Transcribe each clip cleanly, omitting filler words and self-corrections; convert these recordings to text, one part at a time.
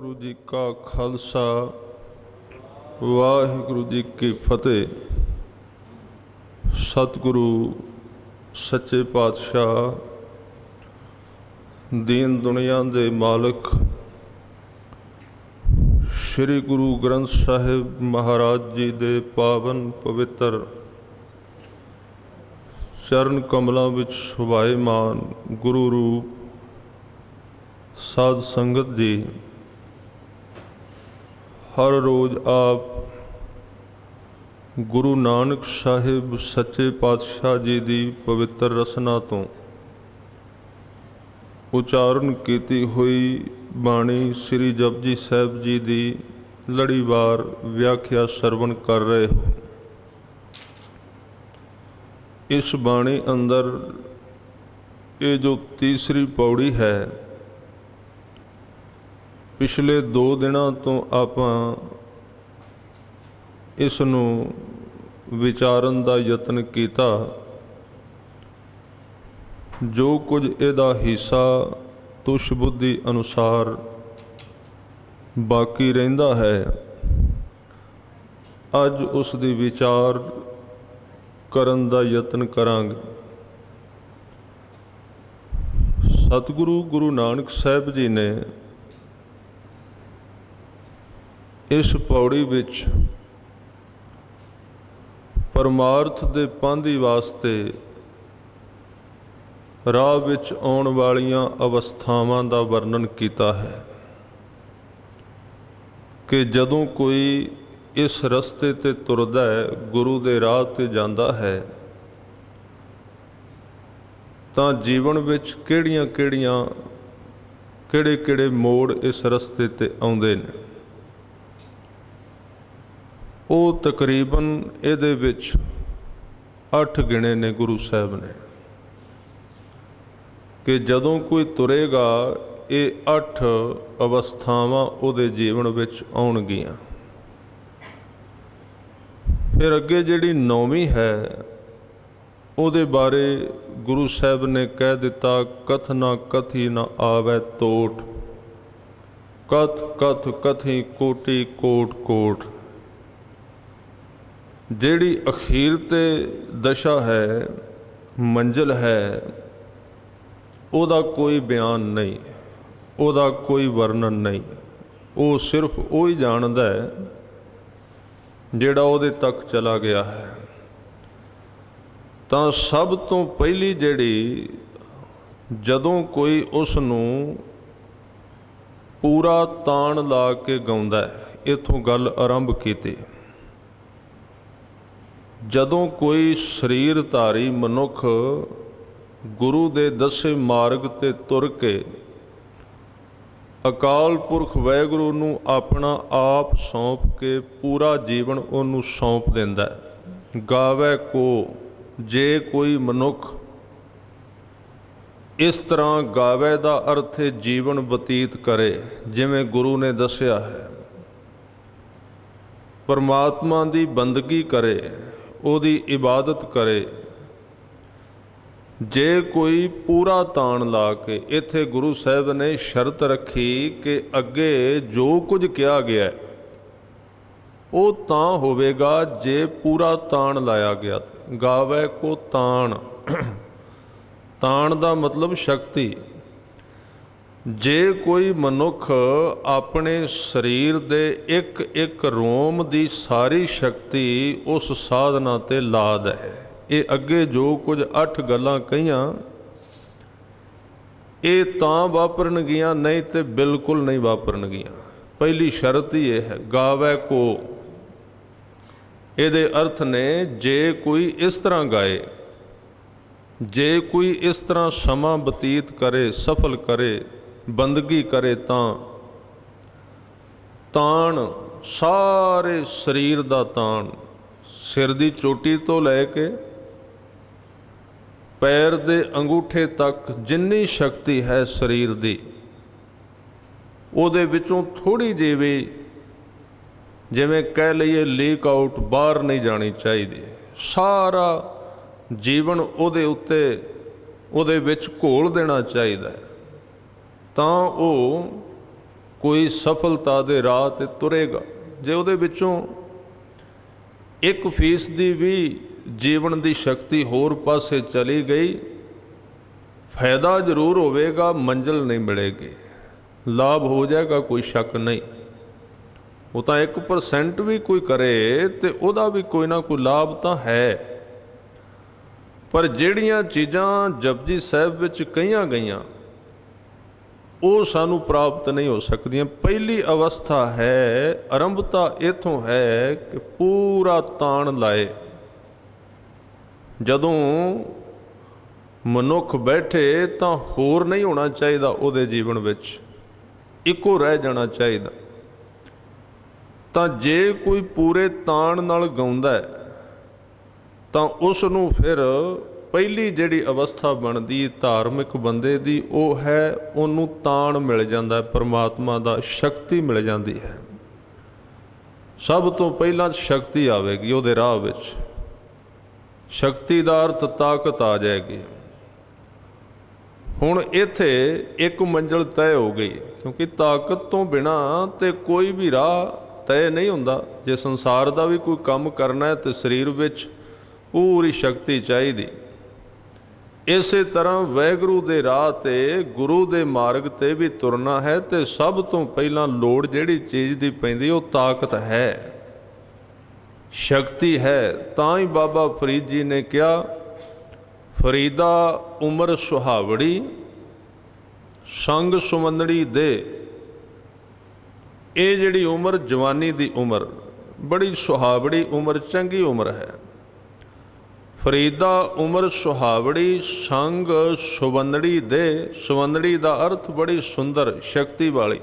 वाहिगुरु जी का खालसा वाहिगुरु जी की फतेह। सतगुरु सच्चे पातशाह दीन दुनिया दे मालिक श्री गुरु ग्रंथ साहिब महाराज जी दे पावन पवित्र चरण कमलों विच शोभायमान गुरु रूप साध संगत जी हर रोज़ आप गुरु नानक साहिब सच्चे पातशाह जी की पवित्र रसना तो उचारण की हुई बाणी श्री जपजी साहिब जी की लड़ीवार व्याख्या सरवण कर रहे हो। इस बाणी अंदर ये जो तीसरी पौड़ी है, पिछले 2 दिनों तो आपां इसनूं विचारन का यत्न किया। जो कुछ इहदा हिस्सा तुष बुद्धि अनुसार बाकी रहिंदा है, अज उसदी विचार करन दा यत्न करांगे। सतगुरु गुरु नानक साहिब जी ने इस पौड़ी विच परमार्थ दे पांधी वास्ते राह विच आउण वालियां अवस्थावां दा वर्णन किया है कि जदों कोई इस रस्ते ते तुरदा है, गुरु दे राह ते जांदा है, तां जीवन विच किहड़ियां-किहड़ियां किहड़े-किहड़े मोड़ इस रस्ते ते आउंदे ने। वो तकरीबन इहदे विच 8 गिणे ने गुरु साहब ने कि जदों कोई तुरेगा ये 8 अवस्थावां उहदे जीवन विच आउणगियां। फिर अगे जिहड़ी 9वीं है उहदे बारे गुरु साहब ने कह दिता, कथना कथी न आवे तोट, कथ कथ कथी कोटि कोट कोट। जिहड़ी अखीर ते दशा है, मंजिल है, उहदा कोई बयान नहीं, उहदा कोई वर्णन नहीं। वो सिर्फ वही जानदा है जिहड़ा उहदे तक चला गया है। तां सब तो पहली जिहड़ी जदों कोई उसनूं पूरा ताण ला के गाउंदा है, इत्थों गल आरंभ कीती। जदों कोई शरीर धारी मनुख गुरु दे दसे मार्ग ते तुर के अकाल पुरख वाहिगुरू नूं अपना आप सौंप के पूरा जीवन उन्नूं सौंप दिंदा है। गावै को जे कोई मनुख इस तरह गावै दा अर्थ है जीवन बतीत करे जिवें गुरु ने दसिया है, परमात्मा दी बंदगी करे, ओदी इबादत करे। जे कोई पूरा ताण ला के, इत्थे गुरु साहब ने शर्त रखी कि अगे जो कुछ किया गया वो तां होवेगा जे पूरा ताण लाया गया। गावै को ताण, ताण दा मतलब शक्ति। जे कोई मनुख अपने शरीर दे एक एक रोम दी सारी शक्ति उस साधना ते ला दे, ये अगे जो कुछ 8 गल्लां कहियां ये तां वापरनगियां, नहीं तो बिल्कुल नहीं वापरनगियां। पहली शर्त ही ये है, गावै को। ये अर्थ ने जे कोई इस तरह गाए, जे कोई इस तरह समा बतीत करे, सफल करे, बंदगी करे, ताण सारे शरीर दा ताण, सिर दी चोटी तो लैके पैर दे अंगूठे तक जिन्नी शक्ति है शरीर दी, उहदे विचों थोड़ी जी भी जिवें कह लईए लीक आउट बाहर नहीं जानी चाहिए। सारा जीवन उहदे उत्ते उहदे विच घोल देना चाहिए, तां वो कोई सफलता दे राह ते तुरेगा। जे उहदे विचों 1% भी जीवन की शक्ति होर पासे चली गई, फायदा जरूर होवेगा, मंजिल नहीं मिलेगी। लाभ हो जाएगा, कोई शक नहीं। वो तो 1% भी कोई करे तो उहदा भी कोई ना कोई लाभ तो है। पर जिहड़ियां चीज़ां जपजी साहिब विच कहियां गईयां वो सानू प्राप्त नहीं हो सकदियां। पहली अवस्था है, आरंभता इथों है कि पूरा ताण लाए। जदों मनुख बैठे तो होर नहीं होना चाहिए उहदे जीवन विच, इको रह जाना चाहिए। तो जे कोई पूरे ताण नाल गाउंदा है तो उसनू फिर पहली जिहड़ी अवस्था बनती धार्मिक बंदे दी वो है, उन्नू ताण मिल जाता है, परमात्मा दा शक्ति मिल जाती है। सब तो पहला शक्ति आवेगी उहदे राह विच, शक्ति दा अर्थ ताकत आ जाएगी। हुण इत्थे एक मंजिल तय हो गई, क्योंकि ताकत तो बिना तो कोई भी राह तय नहीं हुंदा। जे संसार दा भी कोई काम करना है तो शरीर विच पूरी शक्ति चाहिए। इस तरह वाहिगुरू दे राह ते, गुरु दे मार्ग ते भी तुरना है तो सब तो पहला लोड़ जिहड़ी चीज़ की पैंदी वो ताकत है, शक्ति है। तां ही बाबा फरीद जी ने कहा, फरीदा उम्र सुहावड़ी संग सुमंदड़ी दे। ये जिहड़ी उम्र जवानी की उम्र बड़ी सुहावड़ी उम्र, चंगी उम्र है। फरीदा उम्र सुहावड़ी संग सुवंदड़ी दे। सुवंदड़ी का अर्थ बड़ी सुंदर शक्ति वाली।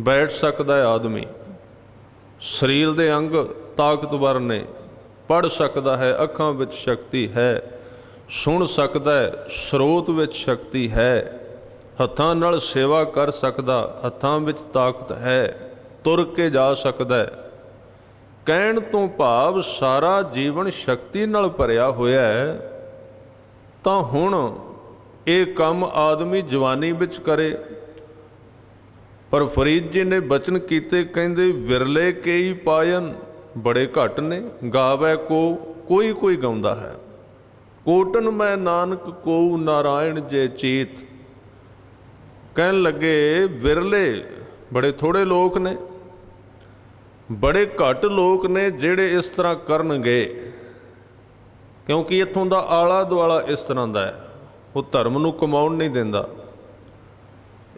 बैठ सकता है आदमी, शरीर के अंग ताकतवर ने, पढ़ सकता है, अखां विच शक्ति है, सुन सकता है, स्रोत विच शक्ति है, हत्थां नाल सेवा कर सकदा, हत्थां विच ताकत है, तुर के जा सकता है। कहण तो भाव सारा जीवन शक्ति नाल भरिया होया है। तो हुण ये काम आदमी जवानी विच करे। पर फरीद जी ने बचन कीते, कहंदे विरले कई पायन, बड़े घट ने, गावे को कोई कोई गाउंदा है। कोटन मैं नानक को नारायण जे चीत। कहन लगे विरले बड़े थोड़े लोग ने, बड़े घट लोग ने जिहड़े इस तरह करनगे, क्योंकि इत्थों दा आला दुआला इस तरह का है, वो धर्म नूं कमाउण नहीं दिंदा।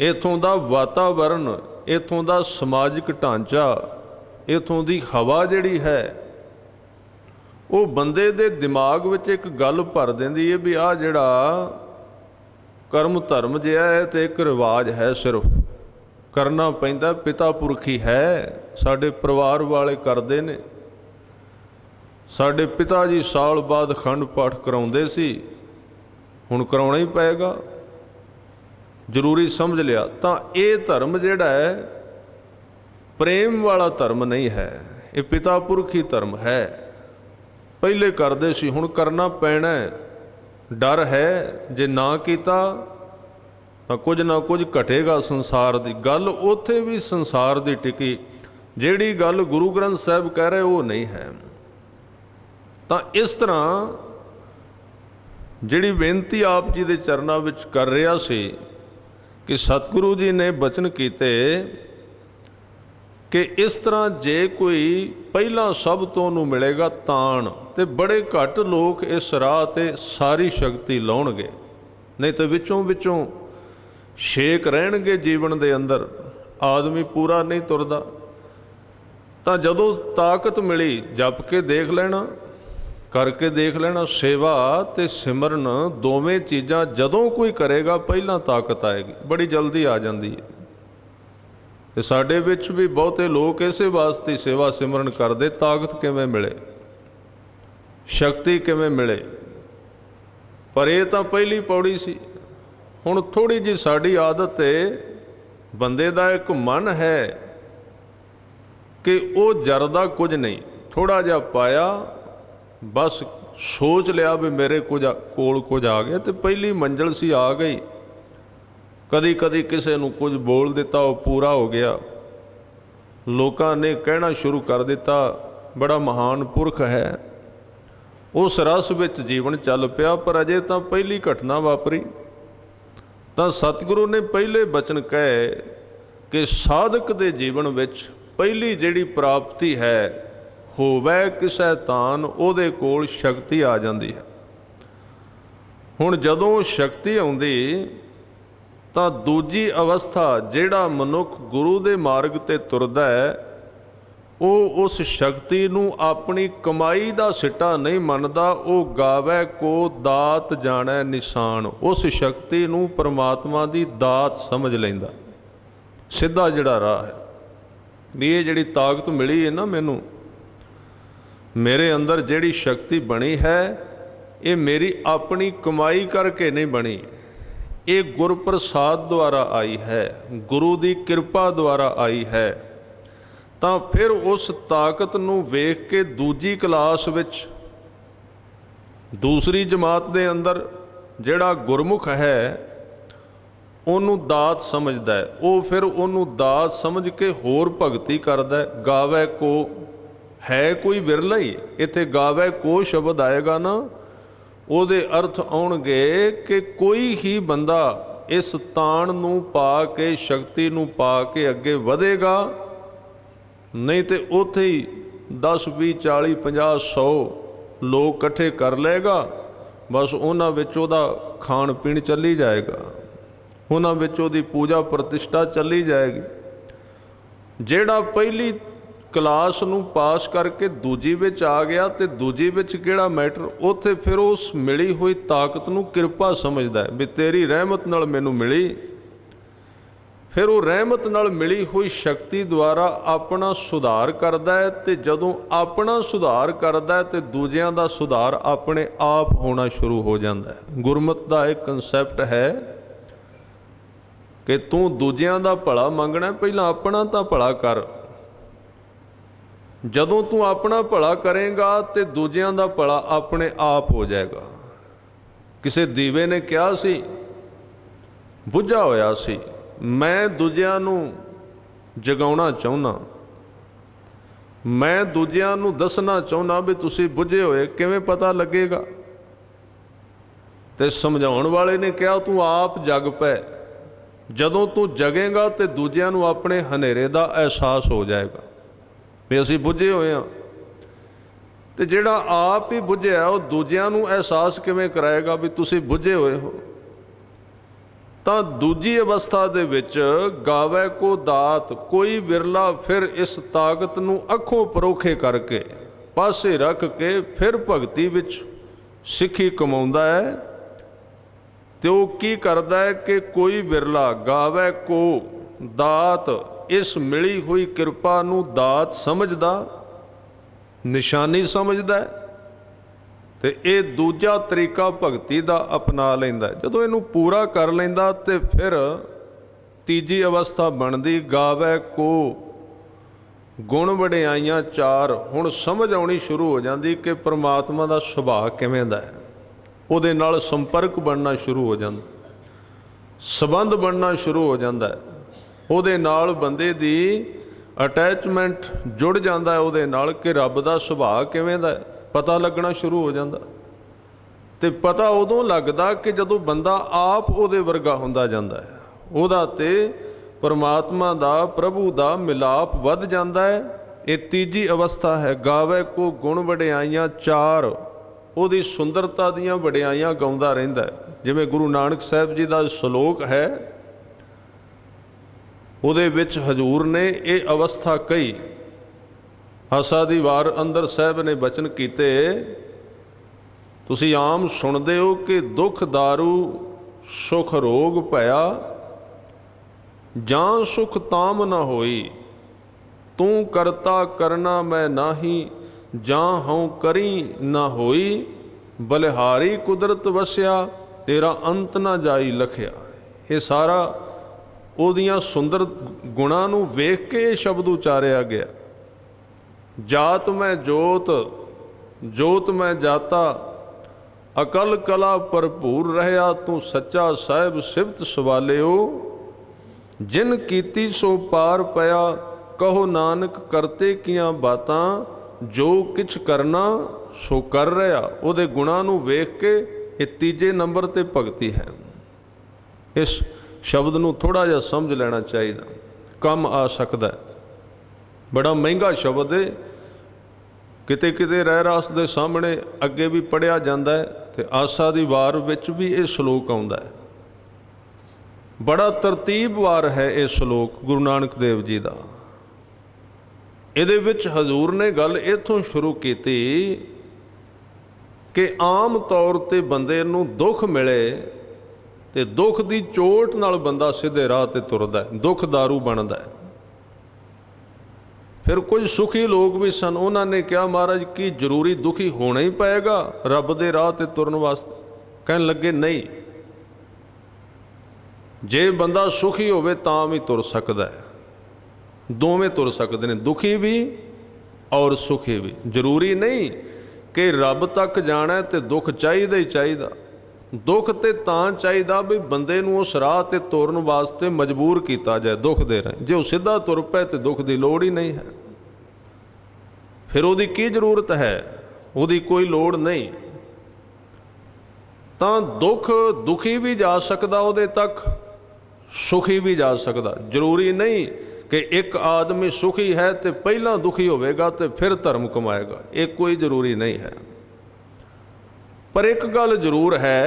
इत्थों दा वातावरण, इत्थों दा समाजिक ढांचा, इत्थों दी हवा जिहड़ी है वो बंदे दे दिमाग विच एक गल भर दिंदी है भी आ जिहड़ा कर्म धर्म जिहा है तो एक रिवाज है, सिर्फ करना पैंदा, पिता पुरखी है, साडे परिवार वाले करते ने। साडे पिता जी साल बाद खंड पाठ कराउंदे सी, हुण कराउणा ही पएगा, जरूरी समझ लिया। तो ये धर्म जिहड़ा है प्रेम वाला धर्म नहीं है, ये पिता पुरखी धर्म है। पहले करते सी, हुण करना पैना है। डर है जे ना कीता तो कुछ ना कुछ घटेगा संसार की गल। उत्थे भी संसार की टिकी, जिहड़ी गल गुरु ग्रंथ साहिब कह रहे वो नहीं है। तो इस तरह जिहड़ी बेनती आप जी के चरणों विच कर रहा सी कि सतगुरु जी ने बचन कीते कि इस तरह जे कोई पहला सब तो उन्होंने मिलेगा ताण, तो बड़े घट लोग इस राह ते सारी शक्ति लाउणगे, नहीं तो विचों विचों छेक रहणगे जीवन दे अंदर, आदमी पूरा नहीं तुरदा। तो जदों ताकत मिली जप के देख लेना, करके देख लेना। सेवा ते सिमरन दोवें चीज़ां जदों कोई करेगा पहला ताकत आएगी, बड़ी जल्दी आ जाती है। तो साडे विच भी बहुते लोग इसे वास्ते सेवा सिमरन करते, ताकत किवें मिले, शक्ति किवें मिले। पर यह तो पहली पौड़ी सी। हुण थोड़ी जी साड़ी आदत है, बंदे दा एक मन है कि वो जरदा कुछ नहीं, थोड़ा जा पाया बस सोच लिया भी मेरे कुछ कोल कुछ आ गया, तो पहली मंजिल सी आ गई। कदी कदी किसी नूं कुछ बोल दिता, वो पूरा हो गया, लोगों ने कहना शुरू कर दिता बड़ा महान पुरख है। उस रस विच जीवन चल पिया, पर अजे तो पहली घटना वापरी। तो सतगुरु ने पहले बचन कहे कि साधक दे जीवन विच पहली जिहड़ी प्राप्ति है, होवै किसै तान उहदे कोल शक्ति आ जाती है। हुण जदों शक्ति आउंदी तां दूजी अवस्था जिहड़ा मनुख गुरु दे मार्ग ते तुरदा है, वो उस शक्ति नूं अपनी कमाई दा सिट्टा नहीं मनदा, वो गावै को दात जाणै निशान। उस शक्ति नूं परमात्मा दी दात समझ लैंदा। सीधा जिहड़ा राह है भी ये जिहड़ी ताकत मिली है ना मैनूं, मेरे अंदर जिहड़ी शक्ति बनी है, ये मेरी अपनी कमाई करके नहीं बनी, ये गुरप्रसाद द्वारा आई है, गुरु की कृपा द्वारा आई है। तो फिर उस ताकत नूं वेख के दूजी क्लास विच दूसरी जमात दे अंदर जिहड़ा गुरमुख है उन्हों दात समझदा है, वो फिर उन्हों दात समझ के होर भगती करदा है। गावै को है कोई विरला ही, इत्थे गावै को शब्द आएगा ना, ਉਹਦੇ अर्थ आउणगे कि कोई ही बंदा इस ताण नूं पा के शक्ति नूं पा के अगे वधेगा, नहीं तो उत्थे ही 10 20 40 50 100 लोग इकट्ठे कर लेगा, बस उन्हां विच उहदा खाण पीण चली जाएगा, उन्हां विच उहदी पूजा प्रतिष्ठा चली जाएगी। जिहड़ा पहली क्लास नूं पास करके दूजी विच आ गया, तो दूजी विच किहड़ा मैटर, उत्थे फिर उस मिली हुई ताकत नूं किरपा समझदा है भी तेरी रहमत नाल मैनूं मिली। फिर वो रहमत नाल मिली हुई शक्ति द्वारा अपना सुधार करदा है, ते जदों अपना सुधार करदा है तो दूजियां दा सुधार अपने आप होना शुरू हो जाता है। गुरमत दा एक कंसैप्ट है कि तू दूजियां दा भला मंगना, पहला अपना तां भला कर। जदों तू अपना भला करेगा तो दूजियां दा भला अपने आप हो जाएगा। किसी दीवे ने कहा सी, बुझा होया सी, मैं दूजियां नूं जगाउणा चाहुंदा, मैं दूजियां नूं दसना चाहुंदा भी तुसीं बुझे होए, किवें पता लगेगा? ते समझाउण वाले ने कहा तू आप जग पै, जदों तू जगेगा तो दूजियां नूं अपने हनेरे दा एहसास हो जाएगा भी असीं बुझे हुए हाँ। तो जिहड़ा आप ही बुझिया वो दूजियां नूं एहसास किवें कराएगा भी तुसीं बुझे हुए हो? तां दूजी अवस्था दे विच गावै को दात, कोई विरला फिर इस ताकत नूं अखों परोखे करके पासे रख के फिर भगती विच सिੱਖੀ कमाउंदा है। तो की करदा है कि कोई विरला गावै को दात, इस मिली हुई किरपा नूं दात समझदा, निशानी समझदा है, तो ये दूजा तरीका भगती दा अपना लैंदा। जदों इनू पूरा कर लैंदा तो फिर तीजी अवस्था बनदी गावै को गुण वडियाइयां चार। हुण समझ आउणी शुरू हो जाती कि परमात्मा दा सुभाਅ किवें दा है, उहदे नाल संपर्क बनना शुरू हो जाता, संबंध बनना शुरू हो जाता है, ਉਹਦੇ ਨਾਲ ਬੰਦੇ ਦੀ ਅਟੈਚਮੈਂਟ ਜੁੜ ਜਾਂਦਾ ਹੈ ਉਹਦੇ ਨਾਲ ਕਿ ਰੱਬ ਦਾ ਸੁਭਾਅ ਕਿਵੇਂ ਦਾ ਹੈ, ਪਤਾ ਲੱਗਣਾ ਸ਼ੁਰੂ ਹੋ ਜਾਂਦਾ। ਤੇ ਪਤਾ ਉਦੋਂ ਲੱਗਦਾ ਕਿ ਜਦੋਂ ਬੰਦਾ ਆਪ ਉਹਦੇ ਵਰਗਾ ਹੁੰਦਾ ਜਾਂਦਾ ਹੈ, ਉਹਦਾ ਤੇ परमात्मा दा प्रभु दा मिलाप वध जाता है। ये तीजी अवस्था है। गावे को गुण वडियाइयां चार, ਉਹਦੀ सुंदरता दियां वडियाइयां गाउंदा रहिंदा है। जिवें गुरु नानक साहब जी दा श्लोक है, ਉਹਦੇ ਵਿੱਚ हजूर ने ये अवस्था कही। आसा दी वार अंदर साहब ने बचन कीते, तुसीं आम सुनते हो कि दुख दारू सुख रोग भया, जां सुख ताम न होई, तू करता करना मैं नाही, जां हूँ करी न होई, बलिहारी कुदरत वसिया, तेरा अंत न जाई लखिया। ये सारा ਉਹਦੀਆਂ सुंदर गुणां नूं वेख के ये शब्द उचारिया गया। जात मैं जोत, जोत मैं जाता, अकल कला भरपूर रहया तू सच्चा साहिब सिफत सवालियो। जिन कीती सो पार पया कहो नानक करते कियां बातां। जो किछ करना सो कर रहा। उहदे गुणां नूं वेख के ये तीजे नंबर ते भगती है। इस शब्द नूं थोड़ा जिहा समझ लेना चाहिए, कम आ सकता है। बड़ा महंगा शब्द है, किते किते रह रास दे सामने अगे भी पढ़िया जाता है ते आसा दी वार विच भी ये श्लोक आउंदा है। बड़ा तरतीबवार है ये श्लोक गुरु नानक देव जी का। ਇਹਦੇ ਵਿੱਚ ਹਜ਼ੂਰ ਨੇ ਗੱਲ ਇੱਥੋਂ ਸ਼ੁਰੂ ਕੀਤੀ ਕਿ ਆਮ ਤੌਰ ਤੇ ਬੰਦੇ ਨੂੰ ਦੁੱਖ ਮਿਲੇ ਤੇ ਦੁੱਖ ਦੀ ਚੋਟ ਨਾਲ ਬੰਦਾ ਸਿੱਧੇ ਰਾਹ ਤੇ ਤੁਰਦਾ ਹੈ, ਦੁੱਖ ਦਾਰੂ ਬਣਦਾ ਹੈ। ਫਿਰ ਕੁਝ ਸੁਖੀ ਲੋਕ ਵੀ ਸਨ, ਉਹਨਾਂ ਨੇ ਕਿਹਾ ਮਹਾਰਾਜ ਕੀ ਜ਼ਰੂਰੀ ਦੁਖੀ ਹੋਣਾ ਹੀ ਪਏਗਾ ਰੱਬ ਦੇ ਰਾਹ ਤੇ ਤੁਰਨ ਵਾਸਤੇ? ਕਹਿਣ ਲੱਗੇ ਨਹੀਂ, ਜੇ ਬੰਦਾ ਸੁਖੀ ਹੋਵੇ ਤਾਂ ਵੀ ਤੁਰ ਸਕਦਾ ਹੈ। दोवें तुर सकते हैं, दुखी भी और सुखी भी। जरूरी नहीं कि रब तक जाना है तो दुख चाहिए ही चाहिए। दुख तो तां चाहिए भी बंदे नूं उस राह ते तुरन वास्ते मजबूर किया जाए दुख दे रहे। जे वो सीधा तुर पे तो दुख की लोड़ ही नहीं है, फिर उसकी की जरूरत है? उसकी कोई लोड़ नहीं। तो दुख दुखी भी जा सकता उहदे तक, सुखी भी जा सकता। जरूरी नहीं कि एक आदमी सुखी है तो पहला दुखी होगा तो फिर धर्म कमाएगा, ये कोई जरूरी नहीं है। पर एक गल जरूर है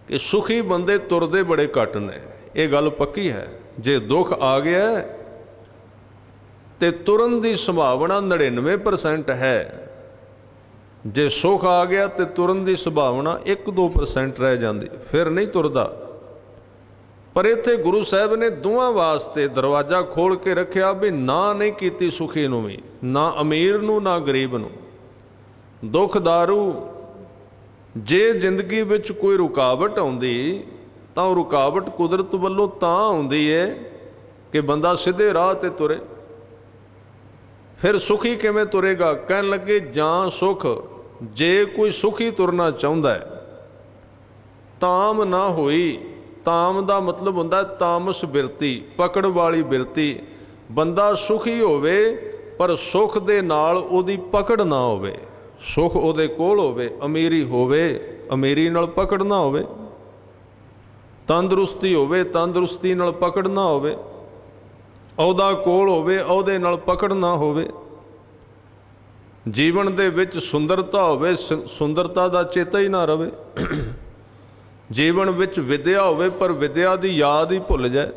कि सुखी बंदे तुरदे बड़े घट ने, ये गल पक्की है। जे दुख आ गया तो तुरन की संभावना 99% है, जे सुख आ गया तो तुरन की संभावना 1-2% रह जाती, फिर नहीं तुरदा। पर इत्थे गुरु साहब ने दोवां वास्ते दरवाजा खोल के रखिया भी ना नहीं कीती सुखी नूं भी, ना अमीर नूं ना गरीब नूं। दुख दारू जे जिंदगी विच कोई रुकावट आउंदी तां रुकावट कुदरत वल्लों तां आउंदी है कि बंदा सीधे राह ते तुरे। फिर सुखी किवें तुरेगा? कहण लगे जां सुख, जे कोई सुखी तुरना चाहुंदा है ताम ना होई। ताम का मतलब होंदा तामस बिरती, पकड़ वाली बिरती। बंदा सुखी होवे पर सुख दे नाल ओदी पकड़ ना होवे। सुख ओदे कोल होवे, अमीरी होवे, अमीरी नाल पकड़ ना होवे। तंदुरुस्ती होवे, तंदुरुस्ती नाल पकड़ ना होवे। औदा कोल होवे, औदे नाल पकड़ ना होवे। जीवन दे विच सुंदरता होवे, सुंदरता दा चेता ही ना रवे। जीवन विच विद्या होवे पर विद्या दी याद ही भुल जाए।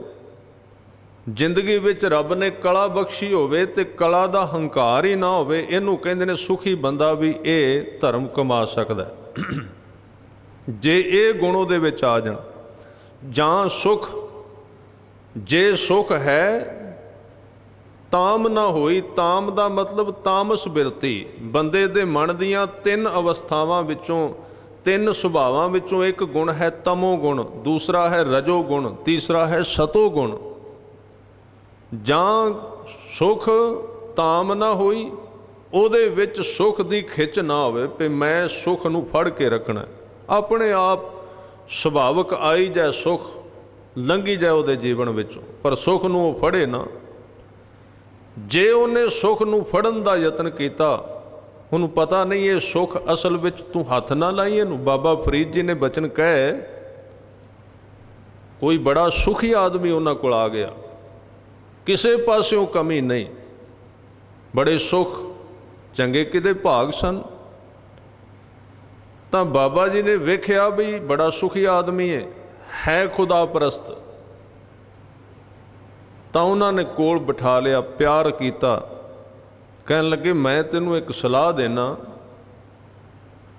जिंदगी विच रब ने कला बख्शी होवे ते कला दा हंकार ही ना होवे। इनू कहंदे ने सुखी बंदा भी ये धर्म कमा सकदा है जे ये गुण उहदे विच आ जाण। जां सुख, जे सुख है ताम ना होई। ताम दा मतलब तामस बिरती। बंदे दे मन दियां 3 अवस्थावां विचों, 3 सुभावां विचों एक गुण है तमो गुण, दूसरा है रजो गुण, तीसरा है सतो गुण। जां सुख ताम ना होई, उहदे विच सुख दी खिच ना होवे भी मैं सुख नूं फड़ के रखना। अपने आप सुभावक आई जाए सुख, लंघी जाए उहदे जीवन विचों, पर सुख नूं वो फड़े ना। जे उहने सुख नूं फड़न दा यतन कीता, उन्होंने पता नहीं ये सुख असल विच तू हथ ना लाई इनू। बाबा फरीद जी ने बचन कहे, कोई बड़ा सुखी आदमी उन्होंने कोल आ गया, किसी पासों कमी नहीं, बड़े सुख चंगे किते भाग सन। तो बाबा जी ने वेख्या भी बड़ा सुखी आदमी है खुदा परस्त। तो उन्होंने कोल बिठा लिया, प्यार किया। कहन लगे मैं तेनों एक सलाह देना,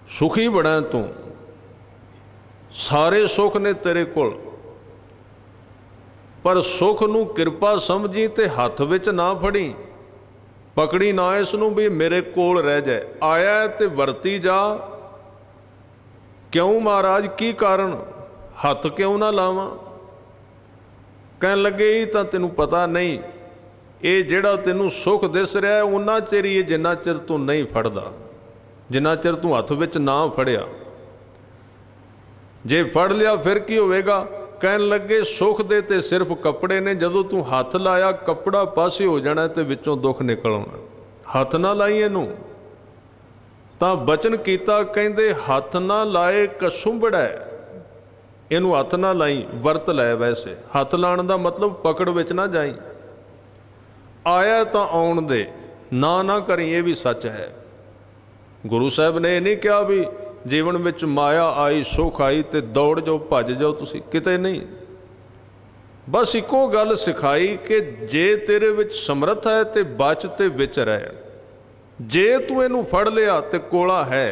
सुखी बड़ा तू, सारे सुख ने तेरे कोल, पर सुख नूं किरपा समझी ते हथ विच ना फड़ी, पकड़ी ना इसनूं भी मेरे कोल रह जाए। आया ते वरती जा। क्यों महाराज, की कारण? हथ क्यों ना लावां? कहन लगे ही तां तैनूं पता नहीं, ये जिहड़ा तैनूं सुख दिस रहा है उन्ना चिर ही जिन्ना चिर तू नहीं फड़दा, जिन्ना चिर तू हथ विच ना फड़िया। जे फड़ लिया फिर की होवेगा? कहन लगे सुख दे ते सिर्फ कपड़े ने, जदों तू हथ लाया कपड़ा पासे हो जाना ते विचों दुख निकल आउणा। हथ ना लाई इनू। तां बचन कीता, कहंदे हथ ना लाए कसुंबड़ा, इनू हथ ना लाई, वरत लै। वैसे हथ लाण दा मतलब पकड़ विच ना जाई, आया तां आउण दे, ना करी, ये भी सच है। गुरु साहब ने ये नहीं कहा भी जीवन विच माया आई सुख आई ते दौड़ जाओ भज जाओ, तुसी किते नहीं। बस इको गल सिखाई कि जे तेरे विच समर्थ है ते बच ते विच रह, जे तू इनू फड़ लिया ते कोला है।